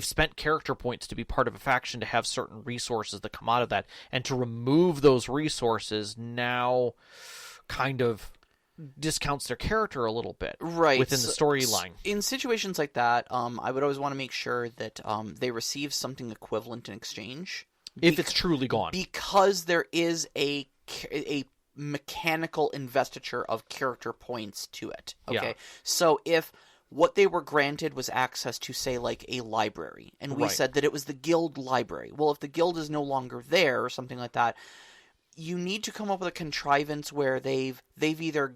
spent character points to be part of a faction, to have certain resources that come out of that, and to remove those resources now kind of discounts their character a little bit within the storyline. In situations like that, I would always want to make sure that they receive something equivalent in exchange. If it's truly gone. Because there is a mechanical investiture of character points to it. Okay? Yeah. So if what they were granted was access to, say, like a library, and we said that it was the guild library. Well, if the guild is no longer there or something like that, you need to come up with a contrivance where they've either,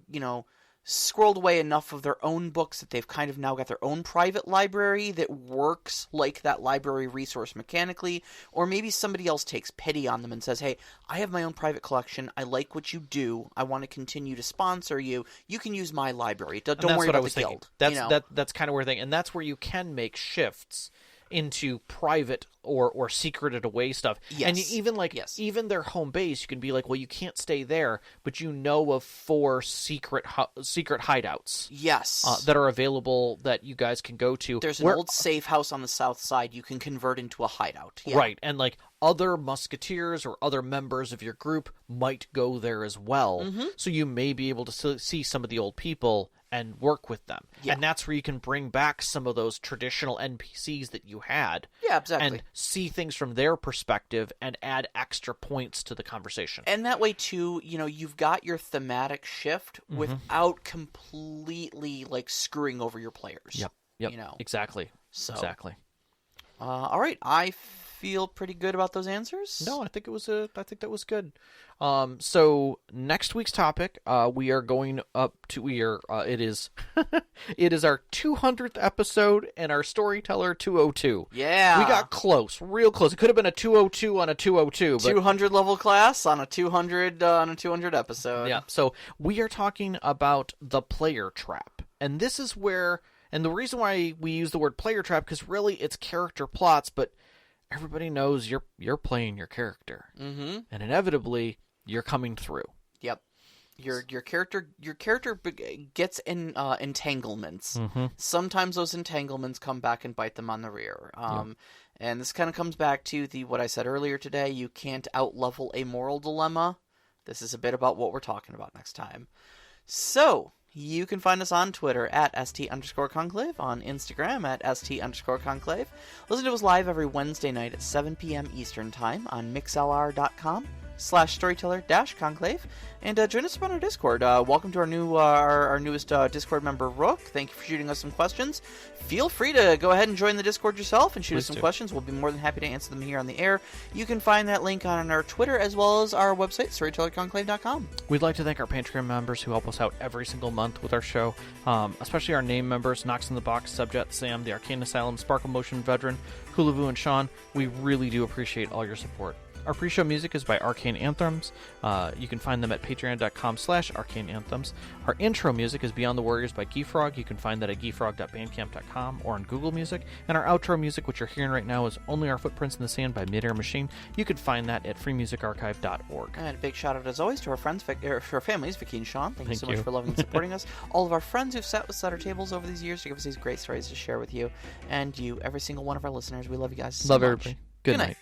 scrolled away enough of their own books that they've kind of now got their own private library that works like that library resource mechanically, or maybe somebody else takes pity on them and says, hey, I have my own private collection, I like what you do, I want to continue to sponsor you, you can use my library, don't worry about the guild. That's kind of where and that's where you can make shifts into private or secreted away stuff. Yes. And even their home base, you can be like, well, you can't stay there, but you know of 4 secret hideouts. Yes. That are available that you guys can go to. There's an old safe house on the south side you can convert into a hideout. Yeah. Right. And other musketeers or other members of your group might go there as well. So you may be able to see some of the old people and work with them. Yeah. And that's where you can bring back some of those traditional NPCs that you had. Yeah, exactly. And see things from their perspective and add extra points to the conversation. And that way, too, you've got your thematic shift without completely, screwing over your players. Yep. Exactly. So, exactly. All right. I feel pretty good about those answers. No, I think that was good. So next week's topic, we are going up to it is it is our 200th episode and our storyteller 202. Yeah, we got close, real close. It could have been a 202 on a 202, but 200 level class on a 200 episode. Yeah. So we are talking about the player trap, and this is where, and the reason why we use the word player trap, because really it's character plots, but everybody knows you're playing your character, and inevitably you're coming through. Yep, your character gets in entanglements. Sometimes those entanglements come back and bite them on the rear. And this kind of comes back to what I said earlier today. You can't outlevel a moral dilemma. This is a bit about what we're talking about next time. So you can find us on Twitter at @ST_Conclave, on Instagram at @ST_Conclave. Listen to us live every Wednesday night at 7 p.m. Eastern Time on mixlr.com, patreon.com/storyteller-conclave, and join us up on our Discord. Welcome to our newest Discord member, Rook. Thank you for shooting us some questions. Feel free to go ahead and join the Discord yourself and shoot us some questions. We'll be more than happy to answer them here on the air. You can find that link on our Twitter as well as our website, storytellerconclave.com. We'd like to thank our Patreon members who help us out every single month with our show, especially our name members, Knox in the Box, Subjet, Sam, the Arcane Asylum, Sparkle Motion Veteran, Hulavu, and Sean. We really do appreciate all your support. Our pre-show music is by Arcane Anthems. You can find them at patreon.com/Arcane Anthems. Our intro music is Beyond the Warriors by Geefrog. You can find that at geefrog.bandcamp.com or on Google Music. And our outro music, which you're hearing right now, is Only Our Footprints in the Sand by Midair Machine. You can find that at freemusicarchive.org. And a big shout out, as always, to our friends, for our families, Vicky and Sean. Thank you so much for loving and supporting us. All of our friends who've sat with our tables over these years to give us these great stories to share with you. And you, every single one of our listeners. We love you guys so much. Love everybody. Good night.